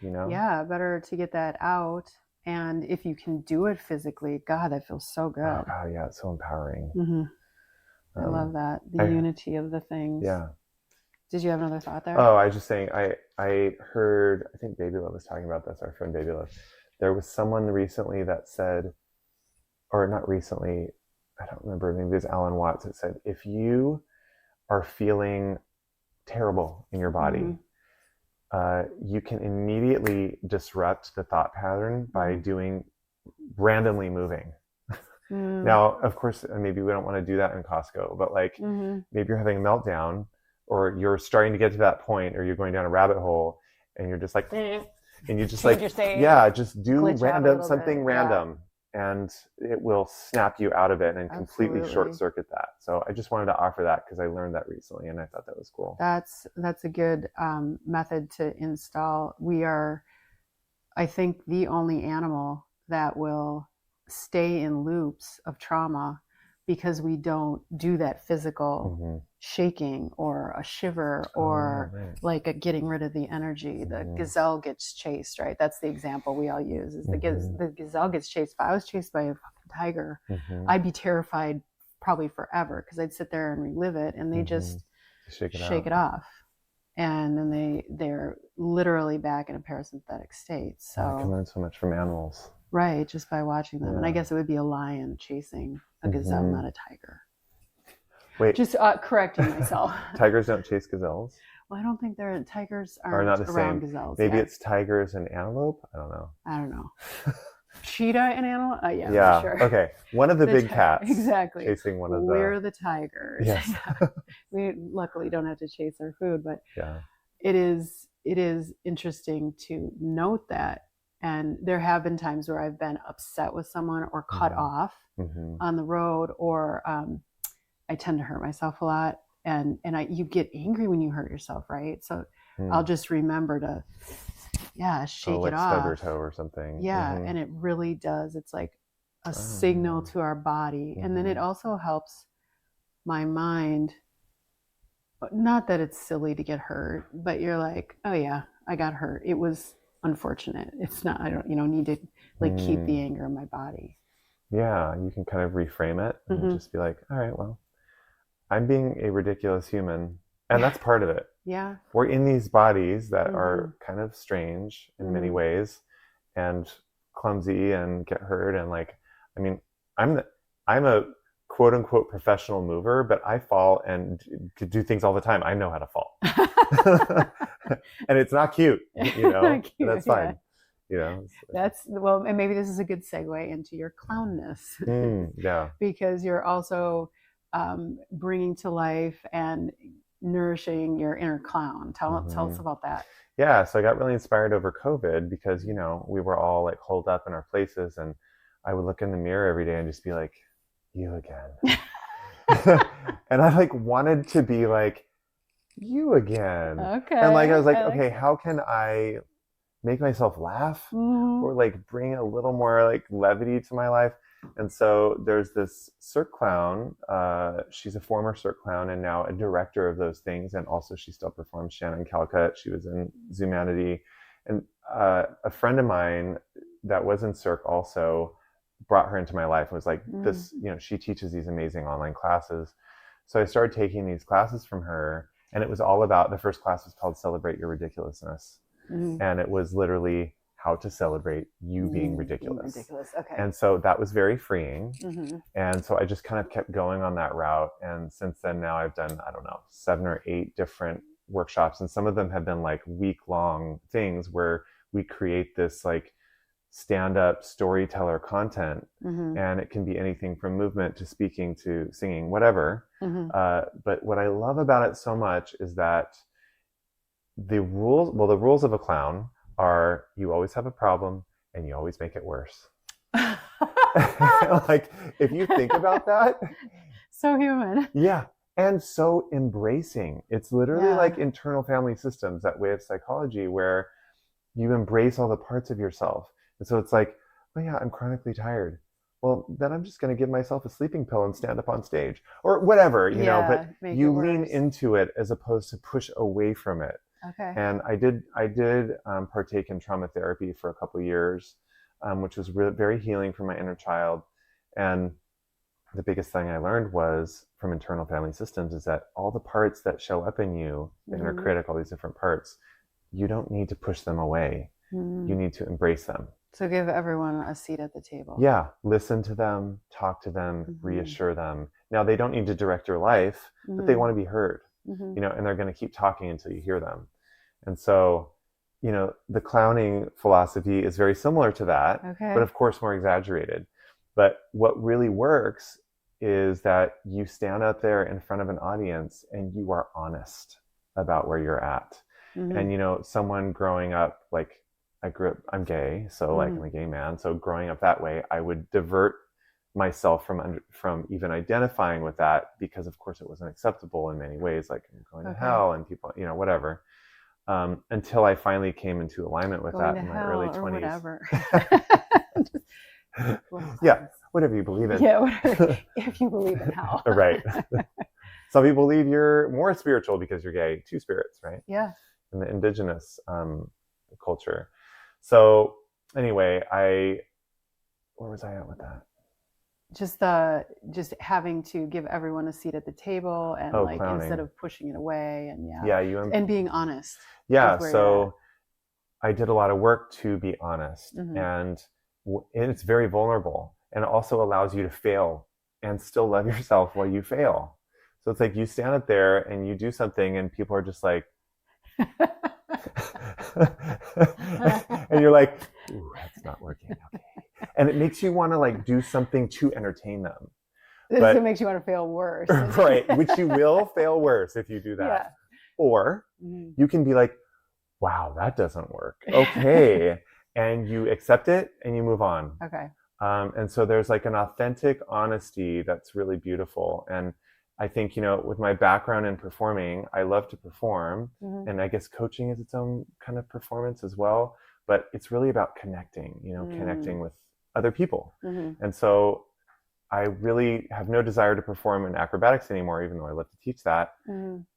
Better to get that out. And if you can do it physically, God, that feels so good. Oh God, it's so empowering. I love that, the unity of the things. Did you have another thought there? Oh, I was just saying, I heard, I think Baby Love was talking about this, our friend Baby Love. There was someone recently that said, or not recently, I don't remember, maybe it was Alan Watts, that said, if you are feeling terrible in your body, you can immediately disrupt the thought pattern by randomly moving. Now, of course, maybe we don't want to do that in Costco, but maybe you're having a meltdown, or you're starting to get to that point, or you're going down a rabbit hole, and you're just like, and you just just do something random, and it will snap you out of it and completely short circuit that. So I just wanted to offer that because I learned that recently, and I thought that was cool. That's a good method to install. We are, I think, the only animal that will stay in loops of trauma because we don't do that physical shaking or a shiver or like a getting rid of the energy. The gazelle gets chased, right? That's the example we all use, is the gazelle gets chased. If I was chased by a tiger, I'd be terrified probably forever, because I'd sit there and relive it, and they just shake it off. And then they're literally back in a parasympathetic state. So I can learn so much from animals. Right, just by watching them. And I guess it would be a lion chasing a gazelle, not a tiger. Wait, Just correcting myself. tigers don't chase gazelles? Well, I don't think tigers Or aren't not the around same? gazelles Maybe yet. it's tigers and antelope? I don't know. I don't know. Cheetah and animal? Yeah, Yeah. for sure. Okay. One of the big cats. Exactly. Chasing one of the. We're the tigers. Yes. We luckily don't have to chase our food, but Yeah. it is interesting to note that. And there have been times where I've been upset with someone or cut off on the road, or I tend to hurt myself a lot. And you get angry when you hurt yourself, right? So I'll just remember to, shake like it off. stub your toe or something. Yeah, and it really does. It's like a signal to our body. And then it also helps my mind. Not that it's silly to get hurt, but you're like, oh yeah, I got hurt. It was unfortunate. It's not, I don't, need to like keep the anger in my body. Yeah, you can kind of reframe it and just be like, all right, well, I'm being a ridiculous human. And that's part of it. Yeah. We're in these bodies that are kind of strange in many ways and clumsy and get hurt. And like, I mean, I'm a quote unquote professional mover, but I fall and could do things all the time. I know how to fall. And it's not cute, Not cute, and that's fine. And maybe this is a good segue into your clownness. Yeah. Because you're also bringing to life and nourishing your inner clown. Tell us about that. Yeah, so I got really inspired over COVID because, we were all like holed up in our places, and I would look in the mirror every day and just be like, you again. And I like wanted to be like, you again. Okay. And like I was like, okay, how can I make myself laugh or like bring a little more like levity to my life? And so there's this Cirque clown. She's a former Cirque clown and now a director of those things. And also she still performs, Shannon Calcutt. She was in Zumanity. And a friend of mine that was in Cirque also brought her into my life and was like, this, she teaches these amazing online classes. So I started taking these classes from her, and it was all about, the first class was called Celebrate Your Ridiculousness. And it was literally how to celebrate you being ridiculous. Okay. And so that was very freeing. And so I just kind of kept going on that route. And since then, now I've done, 7 or 8 different workshops. And some of them have been like week-long things where we create this like stand-up storyteller content. And it can be anything from movement to speaking to singing, whatever. But what I love about it so much is that the rules of a clown are you always have a problem and you always make it worse. Like, if you think about that. So human. Yeah. And so embracing. It's literally like internal family systems, that way of psychology where you embrace all the parts of yourself. And so it's like, oh yeah, I'm chronically tired. Well, then I'm just going to give myself a sleeping pill and stand up on stage or whatever, but you lean into it as opposed to push away from it. Okay. And I did partake in trauma therapy for a couple of years, which was very healing for my inner child. And the biggest thing I learned was from internal family systems is that all the parts that show up in you, the inner critic, all these different parts, you don't need to push them away. You need to embrace them. So give everyone a seat at the table. Yeah. Listen to them, talk to them, reassure them. Now, they don't need to direct your life, but they want to be heard, and they're going to keep talking until you hear them. And so, the clowning philosophy is very similar to that, but of course more exaggerated. But what really works is that you stand up there in front of an audience and you are honest about where you're at. And, someone growing up, like I'm gay, so like I'm a gay man. So growing up that way, I would divert myself from even identifying with that because of course it wasn't acceptable in many ways, like I'm going to hell and people, whatever. Until I finally came into alignment with that in my early 20s. Whatever. Yeah, whatever you believe in. Yeah, whatever, if you believe in hell. Right. Some people believe you're more spiritual because you're gay. 2 spirits, right? Yeah. In the indigenous culture. So anyway, where was I at with that? Just having to give everyone a seat at the table and clowning. Instead of pushing it away and being honest. Yeah. So I did a lot of work to be honest, and it's very vulnerable, and it also allows you to fail and still love yourself while you fail. So it's like you stand up there and you do something and people are just like, and you're like, ooh, that's not working. Okay. And it makes you want to like do something to entertain them. But it makes you want to fail worse. Right. Which you will fail worse if you do that. Yeah. Or you can be like, wow, that doesn't work. Okay. And you accept it and you move on. Okay. And so there's like an authentic honesty that's really beautiful. And I think, you know, with my background in performing, I love to perform. And I guess coaching is its own kind of performance as well. But it's really about connecting, you know, connecting with other people. And so I really have no desire to perform in acrobatics anymore, even though I love to teach that.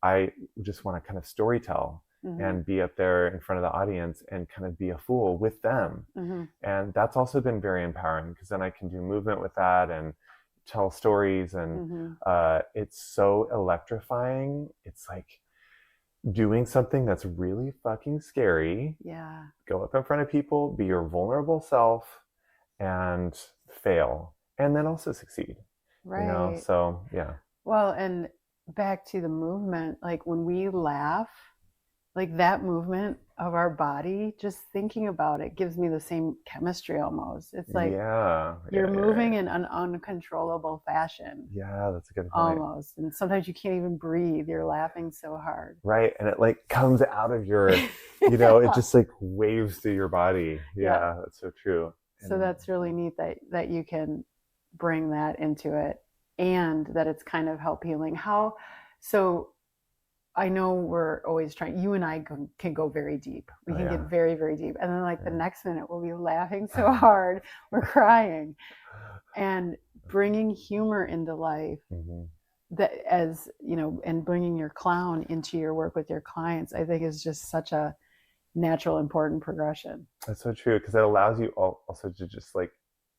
I just want to kind of storytell and be up there in front of the audience and kind of be a fool with them. And that's also been very empowering because then I can do movement with that and tell stories. And it's so electrifying. It's like doing something that's really fucking scary. Yeah. Go up in front of people, be your vulnerable self and fail. And then also succeed. Right. You know, so yeah. Well, and back to the movement, like when we laugh, like that movement of our body, just thinking about it gives me the same chemistry almost. It's like you're moving in an uncontrollable fashion. Yeah, that's a good point. Almost. And sometimes you can't even breathe. You're laughing so hard. Right. And it like comes out of your, you know, it just like waves through your body. Yeah, that's so true. So that's really neat that you can bring that into it and that it's kind of help healing. So I know we're always trying, you and I can go very deep. We can get very, very deep. And then like the next minute we'll be laughing so hard, we're crying. And bringing humor into life that as, you know, and bringing your clown into your work with your clients, I think is just such a natural, important progression. That's so true. Because it allows you also to just like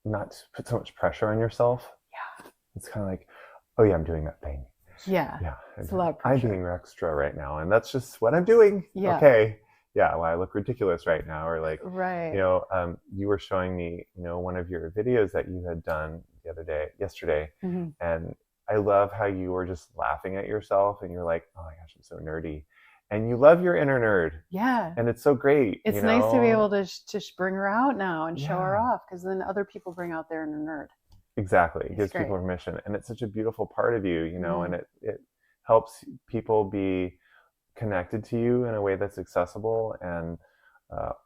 not put so much pressure on yourself. Yeah. It's kind of like, oh yeah, I'm doing that thing. Yeah. Yeah. It's a lot of pressure. I'm being extra right now. And that's just what I'm doing. Yeah. Okay. Yeah. Well, I look ridiculous right now. Or like, you know, you were showing me, you know, one of your videos that you had done yesterday. And I love how you were just laughing at yourself and you're like, oh my gosh, I'm so nerdy. And you love your inner nerd. Yeah. And it's so great. It's nice to be able to bring her out now and show her off because then other people bring out their inner nerd. Exactly. It gives people permission. And it's such a beautiful part of you, you know, and it helps people be connected to you in a way that's accessible and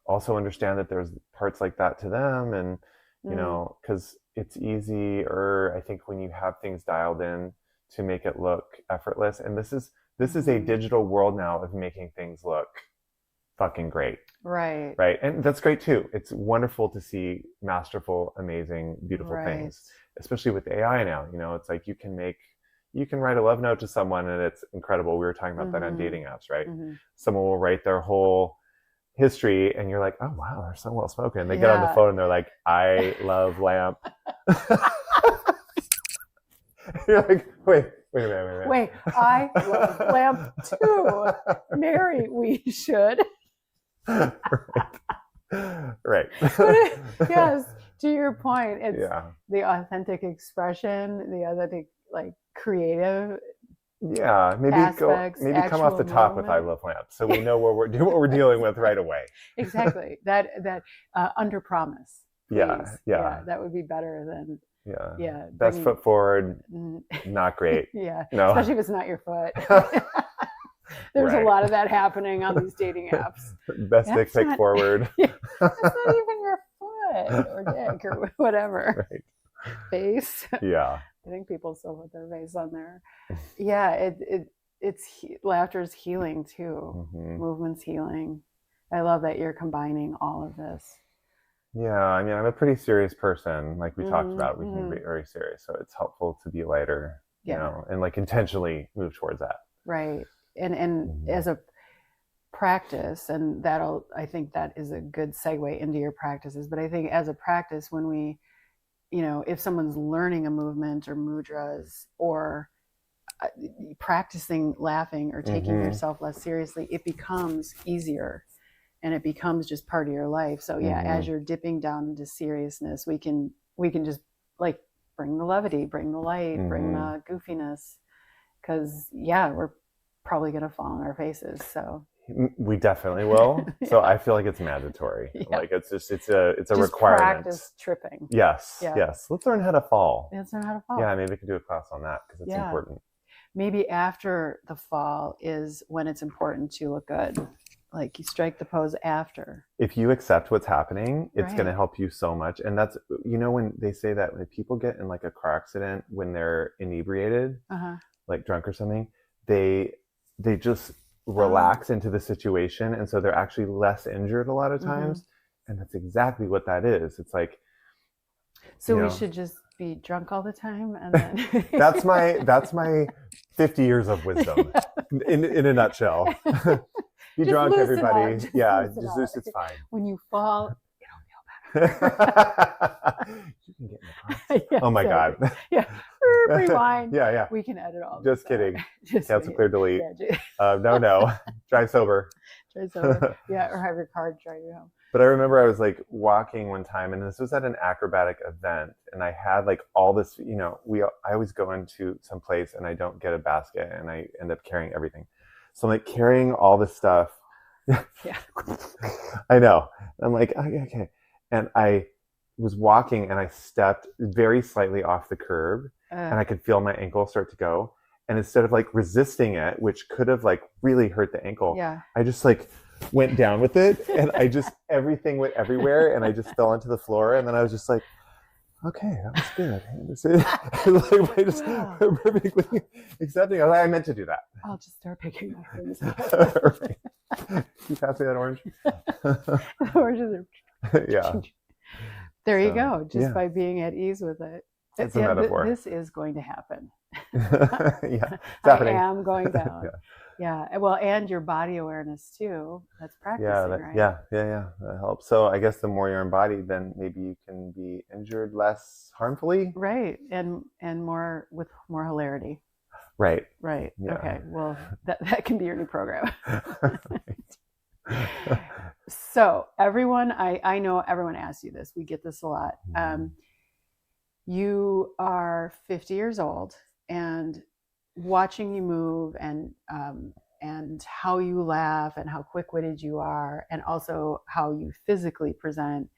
also understand that there's parts like that to them. And, you know, because it's easier, I think, when you have things dialed in to make it look effortless. And this is a digital world now of making things look fucking great. Right. Right. And that's great too. It's wonderful to see masterful, amazing, beautiful things, especially with AI now. You know, it's like you can write a love note to someone and it's incredible. We were talking about that on dating apps, right? Someone will write their whole history and you're like, oh wow, they're so well spoken. They get on the phone and they're like, I love lamp. You're like, wait a minute. Wait, I love lamp too. Mary, we should. Right. Yes, to your point, it's the authentic expression, the authentic, like, creative. Yeah, maybe come off the top with I love lamps, so we know what we're dealing with right away. Exactly. That under promise. Yeah. That would be better than. Yeah. Best foot forward, not great. No. Especially if it's not your foot. There's a lot of that happening on these dating apps. Best dick pic forward. That's not even your foot or dick or whatever. Right. Face. Yeah. I think people still put their face on there. Yeah, it's laughter is healing too. Movement's healing. I love that you're combining all of this. Yeah, I mean, I'm a pretty serious person. Like we talked about, we can be very serious. So it's helpful to be lighter, you know, and like intentionally move towards that. Right. And as a practice, and I think that is a good segue into your practices. But I think as a practice, when we, you know, if someone's learning a movement or mudras or practicing laughing or taking yourself less seriously, it becomes easier. And it becomes just part of your life. So as you're dipping down into seriousness, we can just like bring the levity, bring the light, bring the goofiness, because we're probably going to fall on our faces. So We definitely will. So Yeah. I feel like it's mandatory. Yeah. Like it's a just requirement. practice tripping. Yes. Yeah. Yes. Let's learn how to fall. Let's learn how to fall. Yeah, maybe we can do a class on that because it's Yeah. important. Maybe after the fall is when it's important to look good. Like you strike the pose after. If you accept what's happening, it's Right. going to help you so much. And that's, you know, when they say that when people get in like a car accident when they're inebriated, like drunk or something, they just relax into the situation, and so they're actually less injured a lot of times. And that's exactly what that is. It's like, so we should just be drunk all the time, and then that's my 50 years of wisdom in a nutshell. Be drunk, everybody. It's fine. When you fall, you can get in the car. Oh my God. Yeah. Rewind. Yeah. We can edit all this. Just kidding. Cancel, clear, delete. No. Drive sober. Yeah, or have your car drive you home. But I remember I was like walking one time, and this was at an acrobatic event, and I had like all this, you know, I always go into some place and I don't get a basket, and I end up carrying everything. So I'm like carrying all this stuff. Yeah. I know. I'm like, okay. And I was walking and I stepped very slightly off the curb, and I could feel my ankle start to go. And instead of like resisting it, which could have like really hurt the ankle, I just like went down with it, and I just, everything went everywhere, and I just fell onto the floor. And then I was just like, okay, that was good. This is like, I just perfectly accepting. I meant to do that. I'll just start picking my things. Can you pass me that orange? Oranges are... Yeah. There you go. Just by being at ease with it. It's a metaphor. This is going to happen. It's happening. I am going down. Yeah. Well, and your body awareness too. That's practicing, right? Yeah. That helps. So I guess the more you're embodied, then maybe you can be injured less harmfully. Right. And more with more hilarity. Right. Yeah. Okay. Well, that can be your new program. So everyone, I know everyone asks you this. We get this a lot. You are 50 years old, and watching you move and how you laugh and how quick-witted you are, and also how you physically present,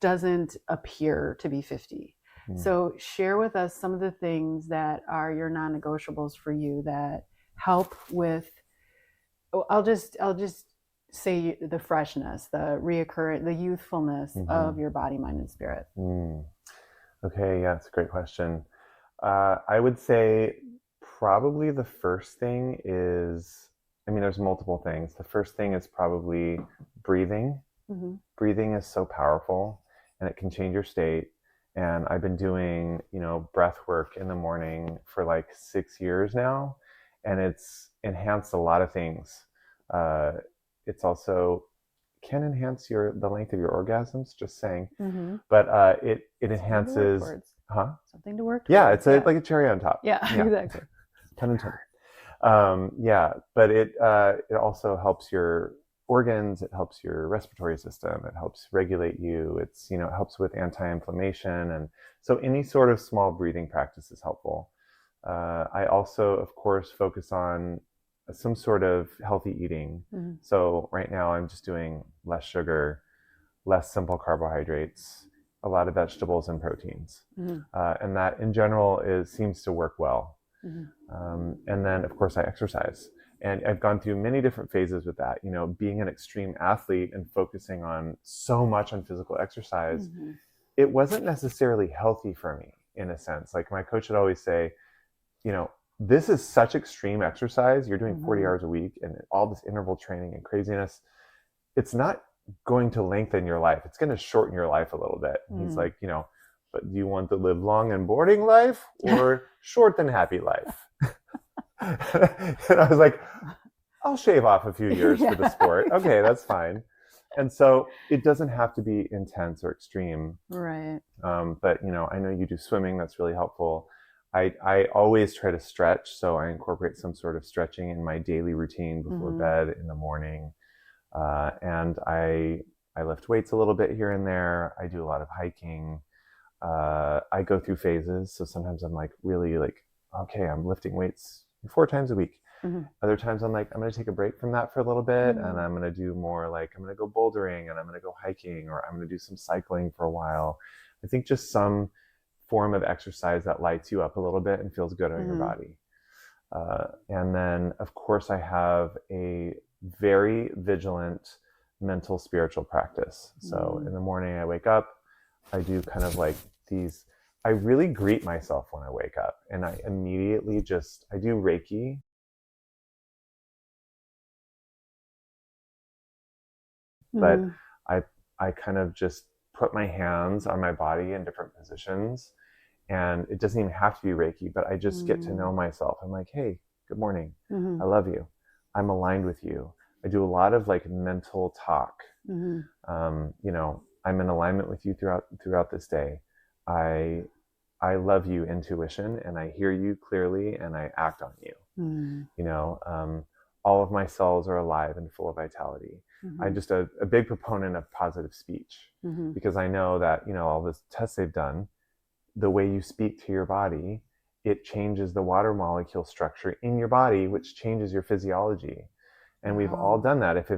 doesn't appear to be 50. So share with us some of the things that are your non-negotiables for you that help with, I'll just say the freshness, the reoccurrent, the youthfulness of your body, mind, and spirit. Okay, yeah, it's a great question. I would say probably the first thing is, I mean, there's multiple things. The first thing is probably breathing. Breathing is so powerful, and it can change your state. And I've been doing, breath work in the morning for like 6 years now, and it's enhanced a lot of things. It's also can enhance the length of your orgasms, just saying. But it enhances something to work towards. Yeah, it's like a cherry on top. Yeah. Exactly. Pun intended. But it also helps your organs, it helps your respiratory system, it helps regulate you, it helps with anti-inflammation, and so any sort of small breathing practice is helpful. I also, of course, focus on some sort of healthy eating. So right now I'm just doing less sugar, less simple carbohydrates, a lot of vegetables and proteins. And that in general seems to work well. And then of course I exercise, and I've gone through many different phases with that, being an extreme athlete and focusing on so much on physical exercise. It wasn't necessarily healthy for me in a sense. Like my coach would always say, this is such extreme exercise. You're doing 40 hours a week and all this interval training and craziness. It's not going to lengthen your life. It's going to shorten your life a little bit. He's like, but do you want to live long and boring life or short and happy life? And I was like, I'll shave off a few years for the sport. Okay, that's fine. And so it doesn't have to be intense or extreme. Right. But, I know you do swimming. That's really helpful. I always try to stretch. So I incorporate some sort of stretching in my daily routine before bed in the morning. And I lift weights a little bit here and there. I do a lot of hiking. I go through phases. So sometimes I'm like really like, okay, I'm lifting weights, 4 times a week. Mm-hmm. Other times I'm like, I'm going to take a break from that for a little bit, Mm-hmm. and I'm going to do more like, I'm going to go bouldering, and I'm going to go hiking, or I'm going to do some cycling for a while. I think just some form of exercise that lights you up a little bit and feels good on your body. And then, of course, I have a very vigilant mental spiritual practice. So in the morning I wake up, I do kind of like these, I really greet myself when I wake up, and I immediately I do Reiki. But I kind of just put my hands on my body in different positions, and it doesn't even have to be Reiki, but I just get to know myself. I'm like, hey, good morning. I love you. I'm aligned with you. I do a lot of like mental talk. You know, I'm in alignment with you throughout this day. I love you, intuition, and I hear you clearly, and I act on you. You know, all of my cells are alive and full of vitality. I'm just a big proponent of positive speech, because I know that, you know, all the tests they've done, the way you speak to your body, it changes the water molecule structure in your body, which changes your physiology. And we've all done that. If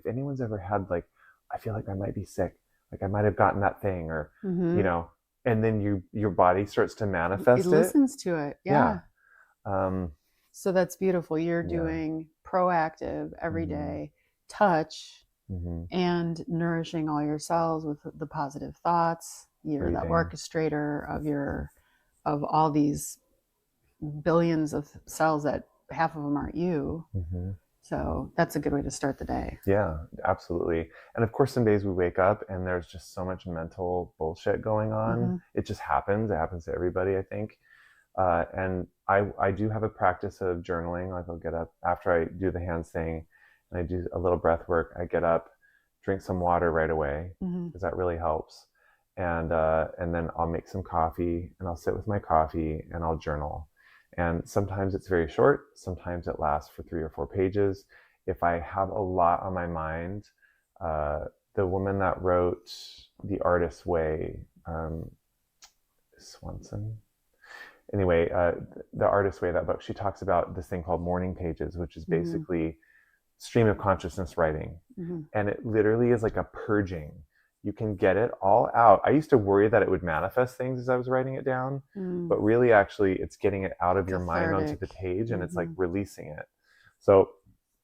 anyone's ever had like, I feel like I might be sick, like I might have gotten that thing, or you know, and then your body starts to manifest it. It listens to it. Yeah. So that's beautiful. You're doing proactive everyday touch and nourishing all your cells with the positive thoughts. You're the orchestrator of all these billions of cells that half of them aren't you. So that's a good way to start the day. Yeah, absolutely. And of course, some days we wake up and there's just so much mental bullshit going on. It just happens. It happens to everybody, I think. And I do have a practice of journaling. Like I'll get up after I do the hands thing, and I do a little breath work. I get up, drink some water right away, because that really helps. And then I'll make some coffee, and I'll sit with my coffee, and I'll journal. And sometimes it's very short. Sometimes it lasts for 3 or 4 pages. If I have a lot on my mind, the woman that wrote The Artist's Way, Swanson. Anyway, The Artist's Way, that book, she talks about this thing called morning pages, which is basically stream of consciousness writing. And it literally is like a purging. You can get it all out. I used to worry that it would manifest things as I was writing it down, but really actually it's getting it out of your mind onto the page, and it's like releasing it. So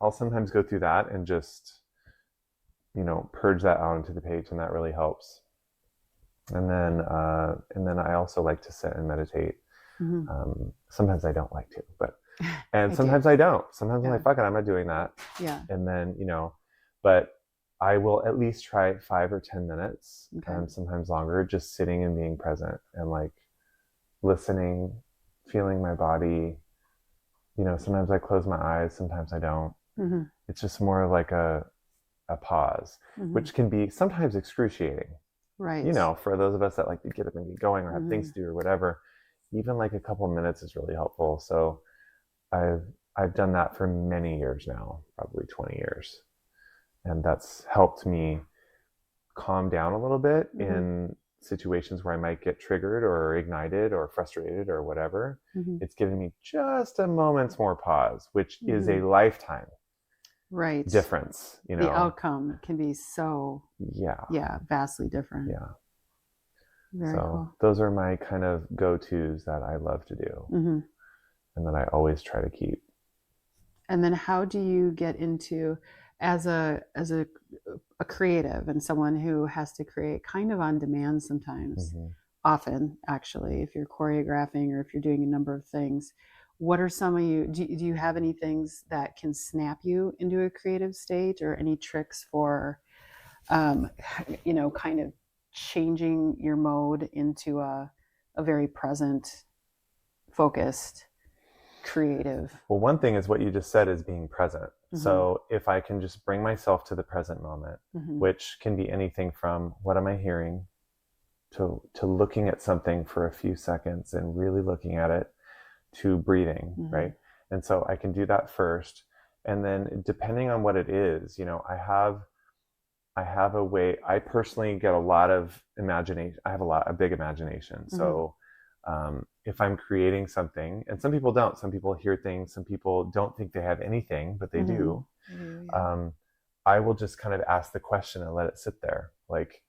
I'll sometimes go through that and just, you know, purge that out onto the page, and that really helps. And then I also like to sit and meditate. Sometimes I don't like to, and sometimes I don't. Sometimes I'm like, fuck it, I'm not doing that. Yeah. And then, you know, but I will at least try 5 or 10 minutes, sometimes longer, just sitting and being present and like listening, feeling my body. You know, sometimes I close my eyes, sometimes I don't. It's just more like a pause, which can be sometimes excruciating. Right. You know, for those of us that like to get up and get going or have things to do or whatever, even like a couple of minutes is really helpful. So I've done that for many years now, probably 20 years. And that's helped me calm down a little bit in situations where I might get triggered or ignited or frustrated or whatever. It's given me just a moment's more pause, which is a lifetime difference. You know, the outcome can be so vastly different. Yeah. Very cool. Those are my kind of go-tos that I love to do, and that I always try to keep. And then how do you get into, as a creative and someone who has to create kind of on demand sometimes, often actually, if you're choreographing or if you're doing a number of things, what are some of do you have any things that can snap you into a creative state, or any tricks for, you know, kind of changing your mode into a very present, focused, creative? Well, one thing is what you just said, is being present. So if I can just bring myself to the present moment, which can be anything from what am I hearing to looking at something for a few seconds and really looking at it, to breathing, right? And so I can do that first. And then depending on what it is, you know, I have a way, I personally get a lot of imagination. I have a big imagination. So If I'm creating something, and some people don't, some people hear things, some people don't think they have anything, but they do. Yeah. I will just kind of ask the question and let it sit there. Like,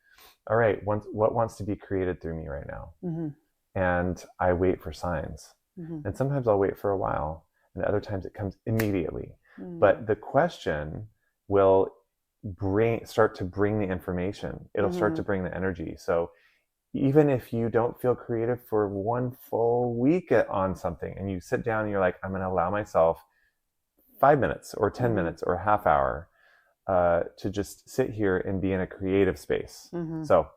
all right, what wants to be created through me right now? And I wait for signs. And sometimes I'll wait for a while, and other times it comes immediately. But the question will start to bring the information. It'll start to bring the energy. So even if you don't feel creative for one full week on something, and you sit down and you're like, I'm going to allow myself 5 minutes or 10 minutes or a half hour to just sit here and be in a creative space. So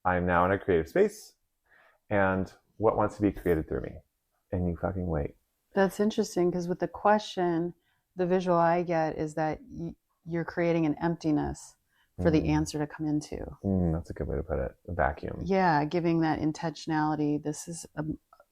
I'm now in a creative space, and what wants to be created through me? And you fucking wait. That's interesting, because with the question, the visual I get is that you're creating an emptiness for the answer to come into. That's a good way to put it. A vacuum. Yeah, giving that intentionality. This is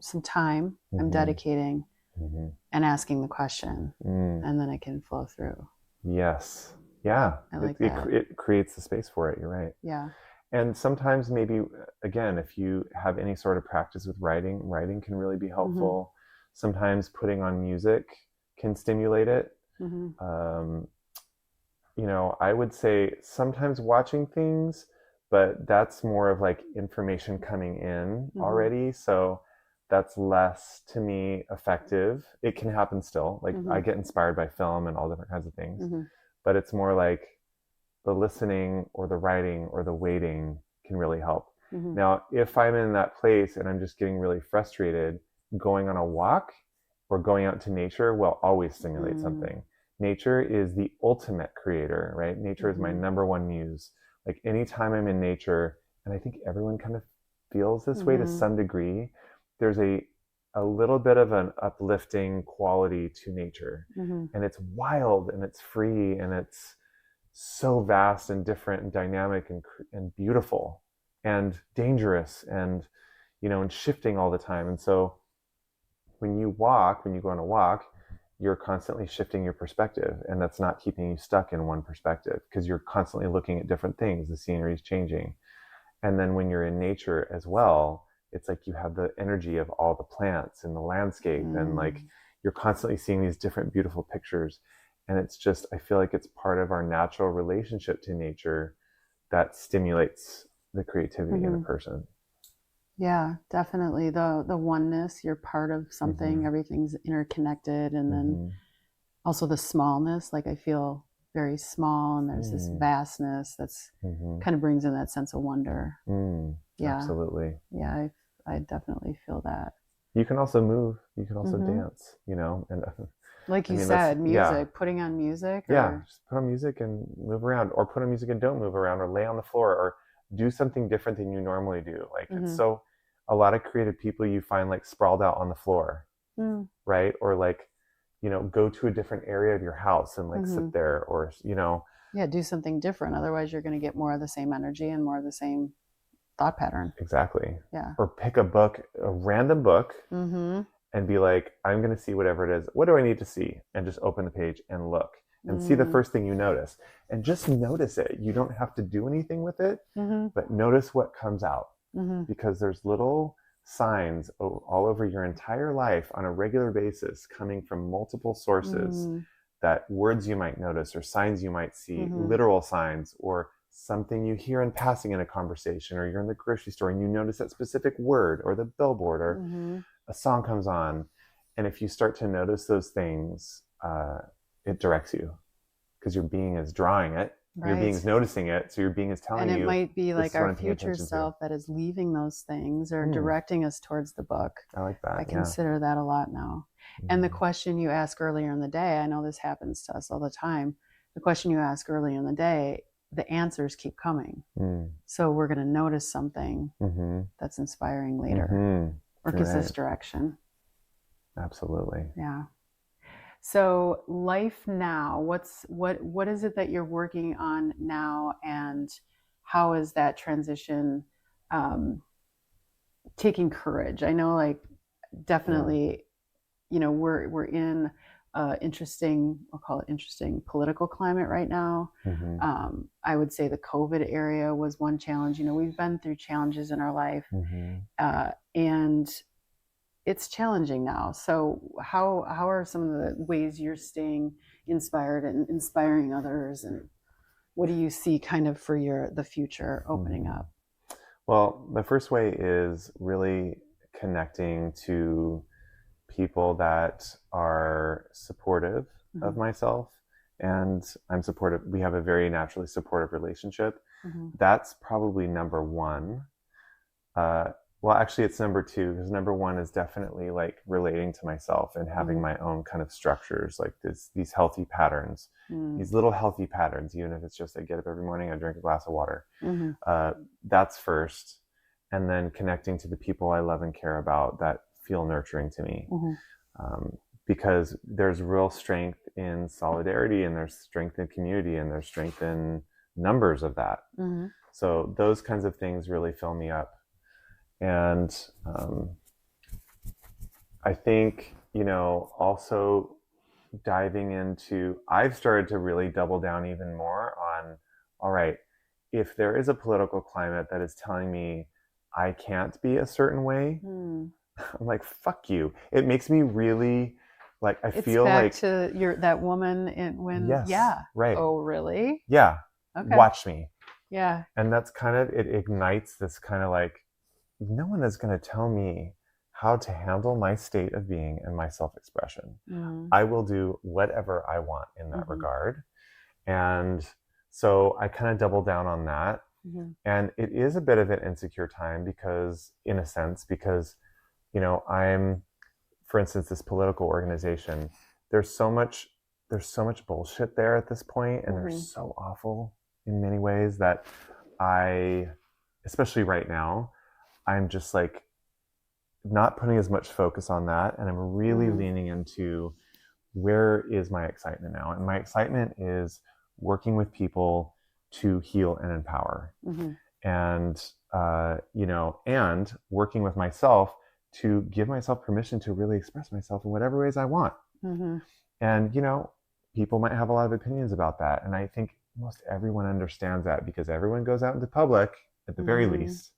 some time I'm dedicating and asking the question, and then it can flow through. Yes. Yeah. I like that. It creates the space for it. You're right. Yeah. And sometimes maybe, again, if you have any sort of practice with writing can really be helpful. Sometimes putting on music can stimulate it. You know, I would say sometimes watching things, but that's more of like information coming in already. So that's less, to me, effective. It can happen still. Like I get inspired by film and all different kinds of things, but it's more like the listening or the writing or the waiting can really help. Now, if I'm in that place and I'm just getting really frustrated, going on a walk or going out to nature will always stimulate something. Nature is the ultimate creator, right? Nature is my number one muse. Like anytime I'm in nature, and I think everyone kind of feels this way to some degree, there's a little bit of an uplifting quality to nature. And it's wild and it's free and it's so vast and different and dynamic and beautiful and dangerous and, you know, and shifting all the time. And so when you go on a walk, you're constantly shifting your perspective, and that's not keeping you stuck in one perspective because you're constantly looking at different things. The scenery is changing. And then when you're in nature as well, it's like you have the energy of all the plants and the landscape and like you're constantly seeing these different beautiful pictures. And it's just, I feel like it's part of our natural relationship to nature that stimulates the creativity in a person. Yeah, definitely. The oneness, you're part of something, everything's interconnected. And then also the smallness, like I feel very small and there's this vastness that's kind of brings in that sense of wonder. Yeah. Absolutely. Yeah, I definitely feel that. You can also move, you can also dance, you know, and like you said, music, putting on music. Just put on music and move around, or put on music and don't move around, or lay on the floor, or do something different than you normally do. Like it's so, a lot of creative people you find like sprawled out on the floor, right? Or like, you know, go to a different area of your house and like sit there, or, you know. Yeah, do something different. Otherwise you're going to get more of the same energy and more of the same thought pattern. Exactly. Yeah. Or pick a random book, and be like, I'm going to see whatever it is. What do I need to see? And just open the page and look and see the first thing you notice, and just notice it. You don't have to do anything with it, but notice what comes out, because there's little signs all over your entire life on a regular basis coming from multiple sources, that words you might notice or signs you might see, literal signs, or something you hear in passing in a conversation, or you're in the grocery store and you notice that specific word, or the billboard, or a song comes on. And if you start to notice those things, it directs you, because your being is drawing it. Right. Your being is noticing it. So your being is telling you. And it might be like our future self that is leaving those things or directing us towards the book. I like that. I consider that a lot now. And the question you asked earlier in the day, I know this happens to us all the time. The question you asked earlier in the day, the answers keep coming. So we're going to notice something that's inspiring later, or gives us direction. Absolutely. Yeah. So life now, what is it that you're working on now, and how is that transition taking courage? I know, like, definitely, you know, we're in interesting, I'll call it interesting political climate right now. I would say the COVID area was one challenge. You know, we've been through challenges in our life, and it's challenging now. So how are some of the ways you're staying inspired and inspiring others, and what do you see kind of for the future opening up? Well, the first way is really connecting to people that are supportive of myself, and I'm supportive. We have a very naturally supportive relationship. That's probably number one. Well, actually, it's number two, because number one is definitely like relating to myself and having my own kind of structures, like these healthy patterns, these little healthy patterns, even if it's just I get up every morning, I drink a glass of water. That's first. And then connecting to the people I love and care about that feel nurturing to me. Because there's real strength in solidarity, and there's strength in community, and there's strength in numbers of that. So those kinds of things really fill me up. And I think, also diving into, I've started to really double down even more on, all right, if there is a political climate that is telling me I can't be a certain way, I'm like, fuck you. It makes me really, like, I feel back like to that woman yes, right. Oh, really? Yeah. Okay. Watch me. Yeah. And that's kind of, it ignites this kind of like, no one is going to tell me how to handle my state of being and my self-expression. I will do whatever I want in that regard. And so I kind of double down on that. And it is a bit of an insecure time because, in a sense, because, I'm, for instance, this political organization, there's so much bullshit there at this point, and they're so awful in many ways that especially right now, I'm just like not putting as much focus on that. And I'm really leaning into where is my excitement now? And my excitement is working with people to heal and empower. And, and working with myself to give myself permission to really express myself in whatever ways I want. And, people might have a lot of opinions about that. And I think most everyone understands that, because everyone goes out into public at the very least.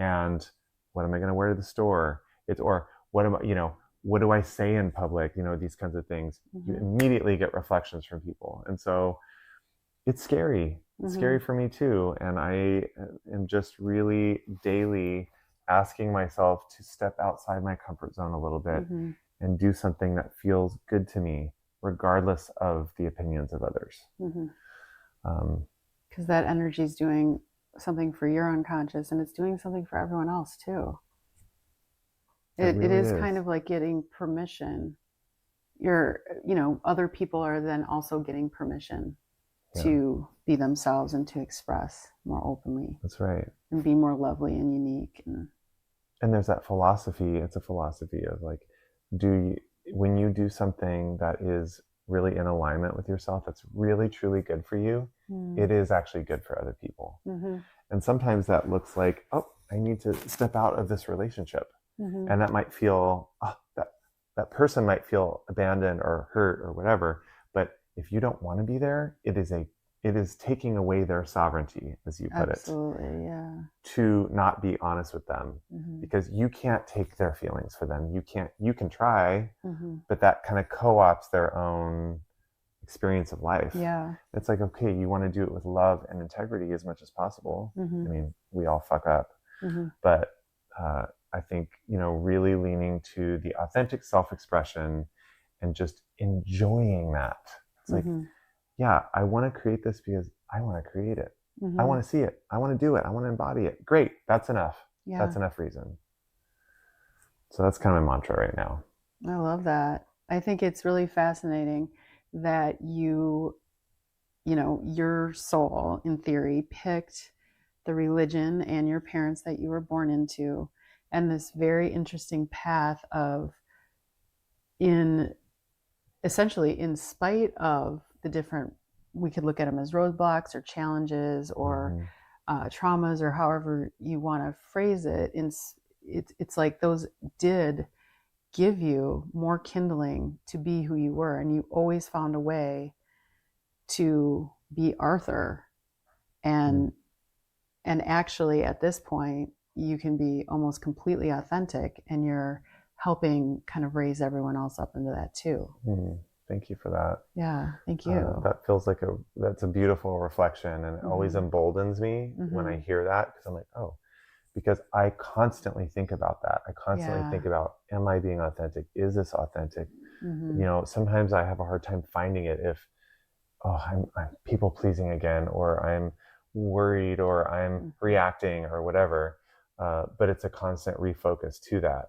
And what am I going to wear to the store? Or what am I, what do I say in public? These kinds of things. You immediately get reflections from people. And so it's scary. It's scary for me too. And I am just really daily asking myself to step outside my comfort zone a little bit and do something that feels good to me, regardless of the opinions of others. Because that energy is doing something for your unconscious, and it's doing something for everyone else too. It really is kind of like getting permission. Other people are then also getting permission to be themselves and to express more openly. That's right. And be more lovely and unique. And there's that philosophy. It's a philosophy of like, when you do something that is really in alignment with yourself, that's really truly good for you, it is actually good for other people. And sometimes that looks like, oh, I need to step out of this relationship. And that might feel, that person might feel abandoned or hurt or whatever. But if you don't want to be there, it is taking away their sovereignty, as you put Absolutely, yeah. To not be honest with them, because you can't take their feelings for them. You can try, but that kind of co-opts their own experience of life. Yeah. It's like, okay, you want to do it with love and integrity as much as possible. I mean, we all fuck up, but I think, really leaning to the authentic self-expression and just enjoying that. It's like, yeah, I want to create this because I want to create it. I want to see it. I want to do it. I want to embody it. Great. That's enough. Yeah. That's enough reason. So that's kind of my mantra right now. I love that. I think it's really fascinating that your soul, in theory, picked the religion and your parents that you were born into, and this very interesting path of, essentially in spite of the different, we could look at them as roadblocks or challenges or traumas, or however you want to phrase it. It's like those did give you more kindling to be who you were, and you always found a way to be Arthur. And actually at this point you can be almost completely authentic, and you're helping kind of raise everyone else up into that too. Thank you for that. Yeah, thank you. That feels like that's a beautiful reflection, and it always emboldens me when I hear that, because I'm like, oh, because I constantly think about that. I constantly think about, am I being authentic? Is this authentic? Sometimes I have a hard time finding it if, I'm people pleasing again, or I'm worried, or I'm reacting, or whatever. But it's a constant refocus to that.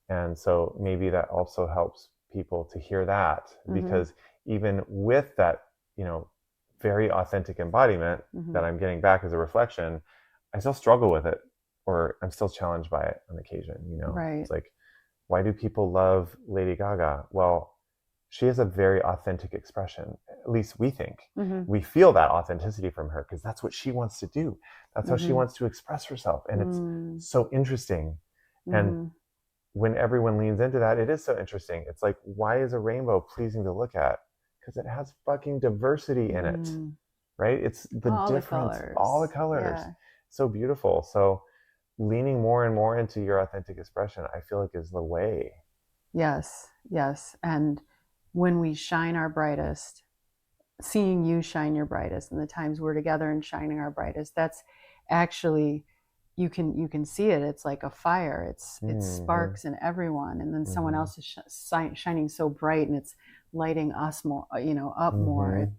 And so maybe that also helps people to hear that, because even with that, very authentic embodiment that I'm getting back as a reflection, I still struggle with it, or I'm still challenged by it on occasion. Right. It's like, why do people love Lady Gaga? Well, she has a very authentic expression. At least we think. We feel that authenticity from her because that's what she wants to do. That's how she wants to express herself. And it's so interesting. And when everyone leans into that, it is so interesting. It's like, why is a rainbow pleasing to look at? Because it has fucking diversity in it, right? It's the difference, all the colors. Yeah. So beautiful. So leaning more and more into your authentic expression, I feel like, is the way. Yes. And when we shine our brightest, seeing you shine your brightest, and the times we're together and shining our brightest, that's actually, you can see it. It's like a fire. It sparks in everyone, and then someone else is shining so bright, and it's lighting us more, up more.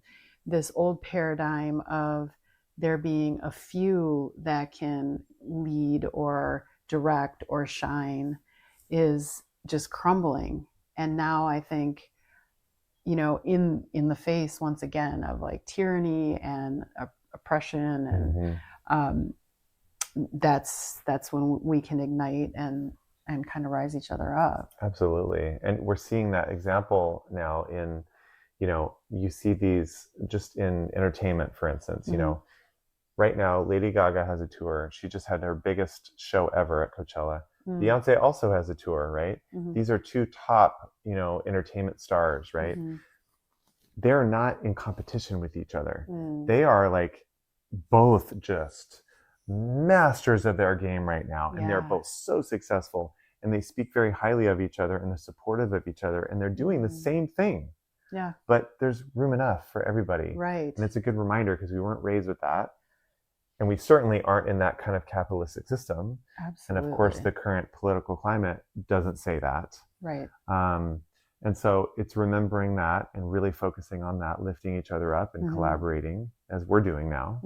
This old paradigm of there being a few that can lead or direct or shine is just crumbling. And now I think, in the face once again of like tyranny and oppression, and that's when we can ignite and kind of rise each other up. Absolutely. And we're seeing that example now in, you see these just in entertainment, for instance. Right now Lady Gaga has a tour. She just had her biggest show ever at Coachella. Beyonce also has a tour, right? These are two top, entertainment stars, right? They're not in competition with each other. They are like both just masters of their game right now. And they're both so successful, and they speak very highly of each other, and they're supportive of each other, and they're doing the same thing. Yeah. But there's room enough for everybody. Right. And it's a good reminder, because we weren't raised with that. And we certainly aren't in that kind of capitalistic system. Absolutely. And of course, the current political climate doesn't say that. Right. And so it's remembering that and really focusing on that, lifting each other up and collaborating, as we're doing now.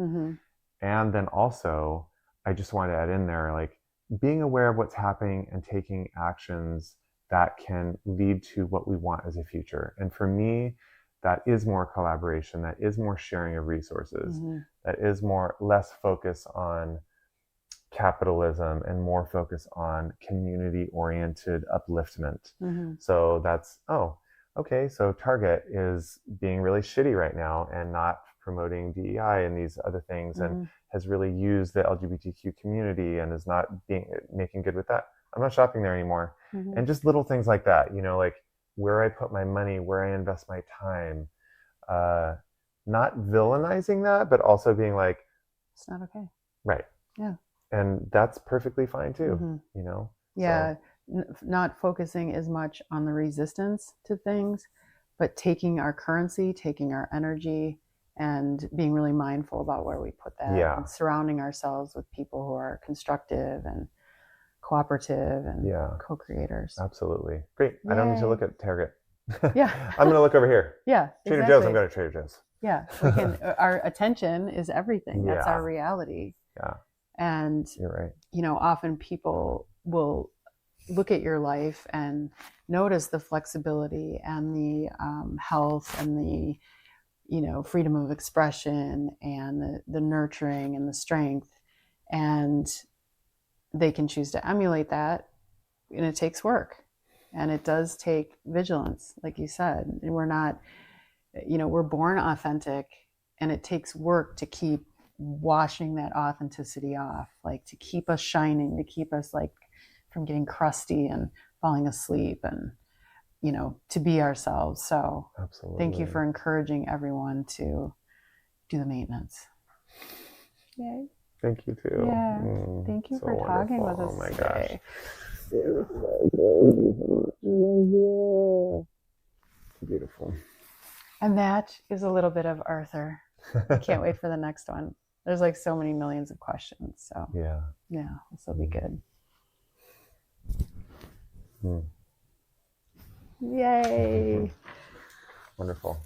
And then also, I just want to add in there, like, being aware of what's happening and taking actions that can lead to what we want as a future. And for me, that is more collaboration, that is more sharing of resources, that is less focus on capitalism and more focus on community-oriented upliftment. So that's, okay, so Target is being really shitty right now and not promoting DEI and these other things, and has really used the LGBTQ community and is not making good with that. I'm not shopping there anymore. And just little things like that, like where I put my money, where I invest my time, not villainizing that, but also being like, it's not okay. Right. Yeah. And that's perfectly fine too, Yeah. So. Not focusing as much on the resistance to things, but taking our currency, taking our energy, and being really mindful about where we put that. Yeah. And surrounding ourselves with people who are constructive and cooperative and co-creators. Absolutely. Great. Yay. I don't need to look at Target. Yeah. I'm going to look over here. Yeah. Trader Joe's, I'm going to Trader Joe's. Yeah. Our attention is everything. That's our reality. Yeah. And, you're right. Often people will look at your life and notice the flexibility and the health and the, freedom of expression and the nurturing and the strength. And they can choose to emulate that. And it takes work. And it does take vigilance, like you said. We're not, we're born authentic, and it takes work to keep washing that authenticity off, like to keep us shining, to keep us like from getting crusty and falling asleep, and to be ourselves. So absolutely, thank you for encouraging everyone to do the maintenance. Yay. Thank you too. Yeah. Thank you for talking with us. Oh my today. gosh. Beautiful. And that is a little bit of Arthur. I can't wait for the next one. There's like so many millions of questions. So Yeah. this will be good. Yay. Wonderful.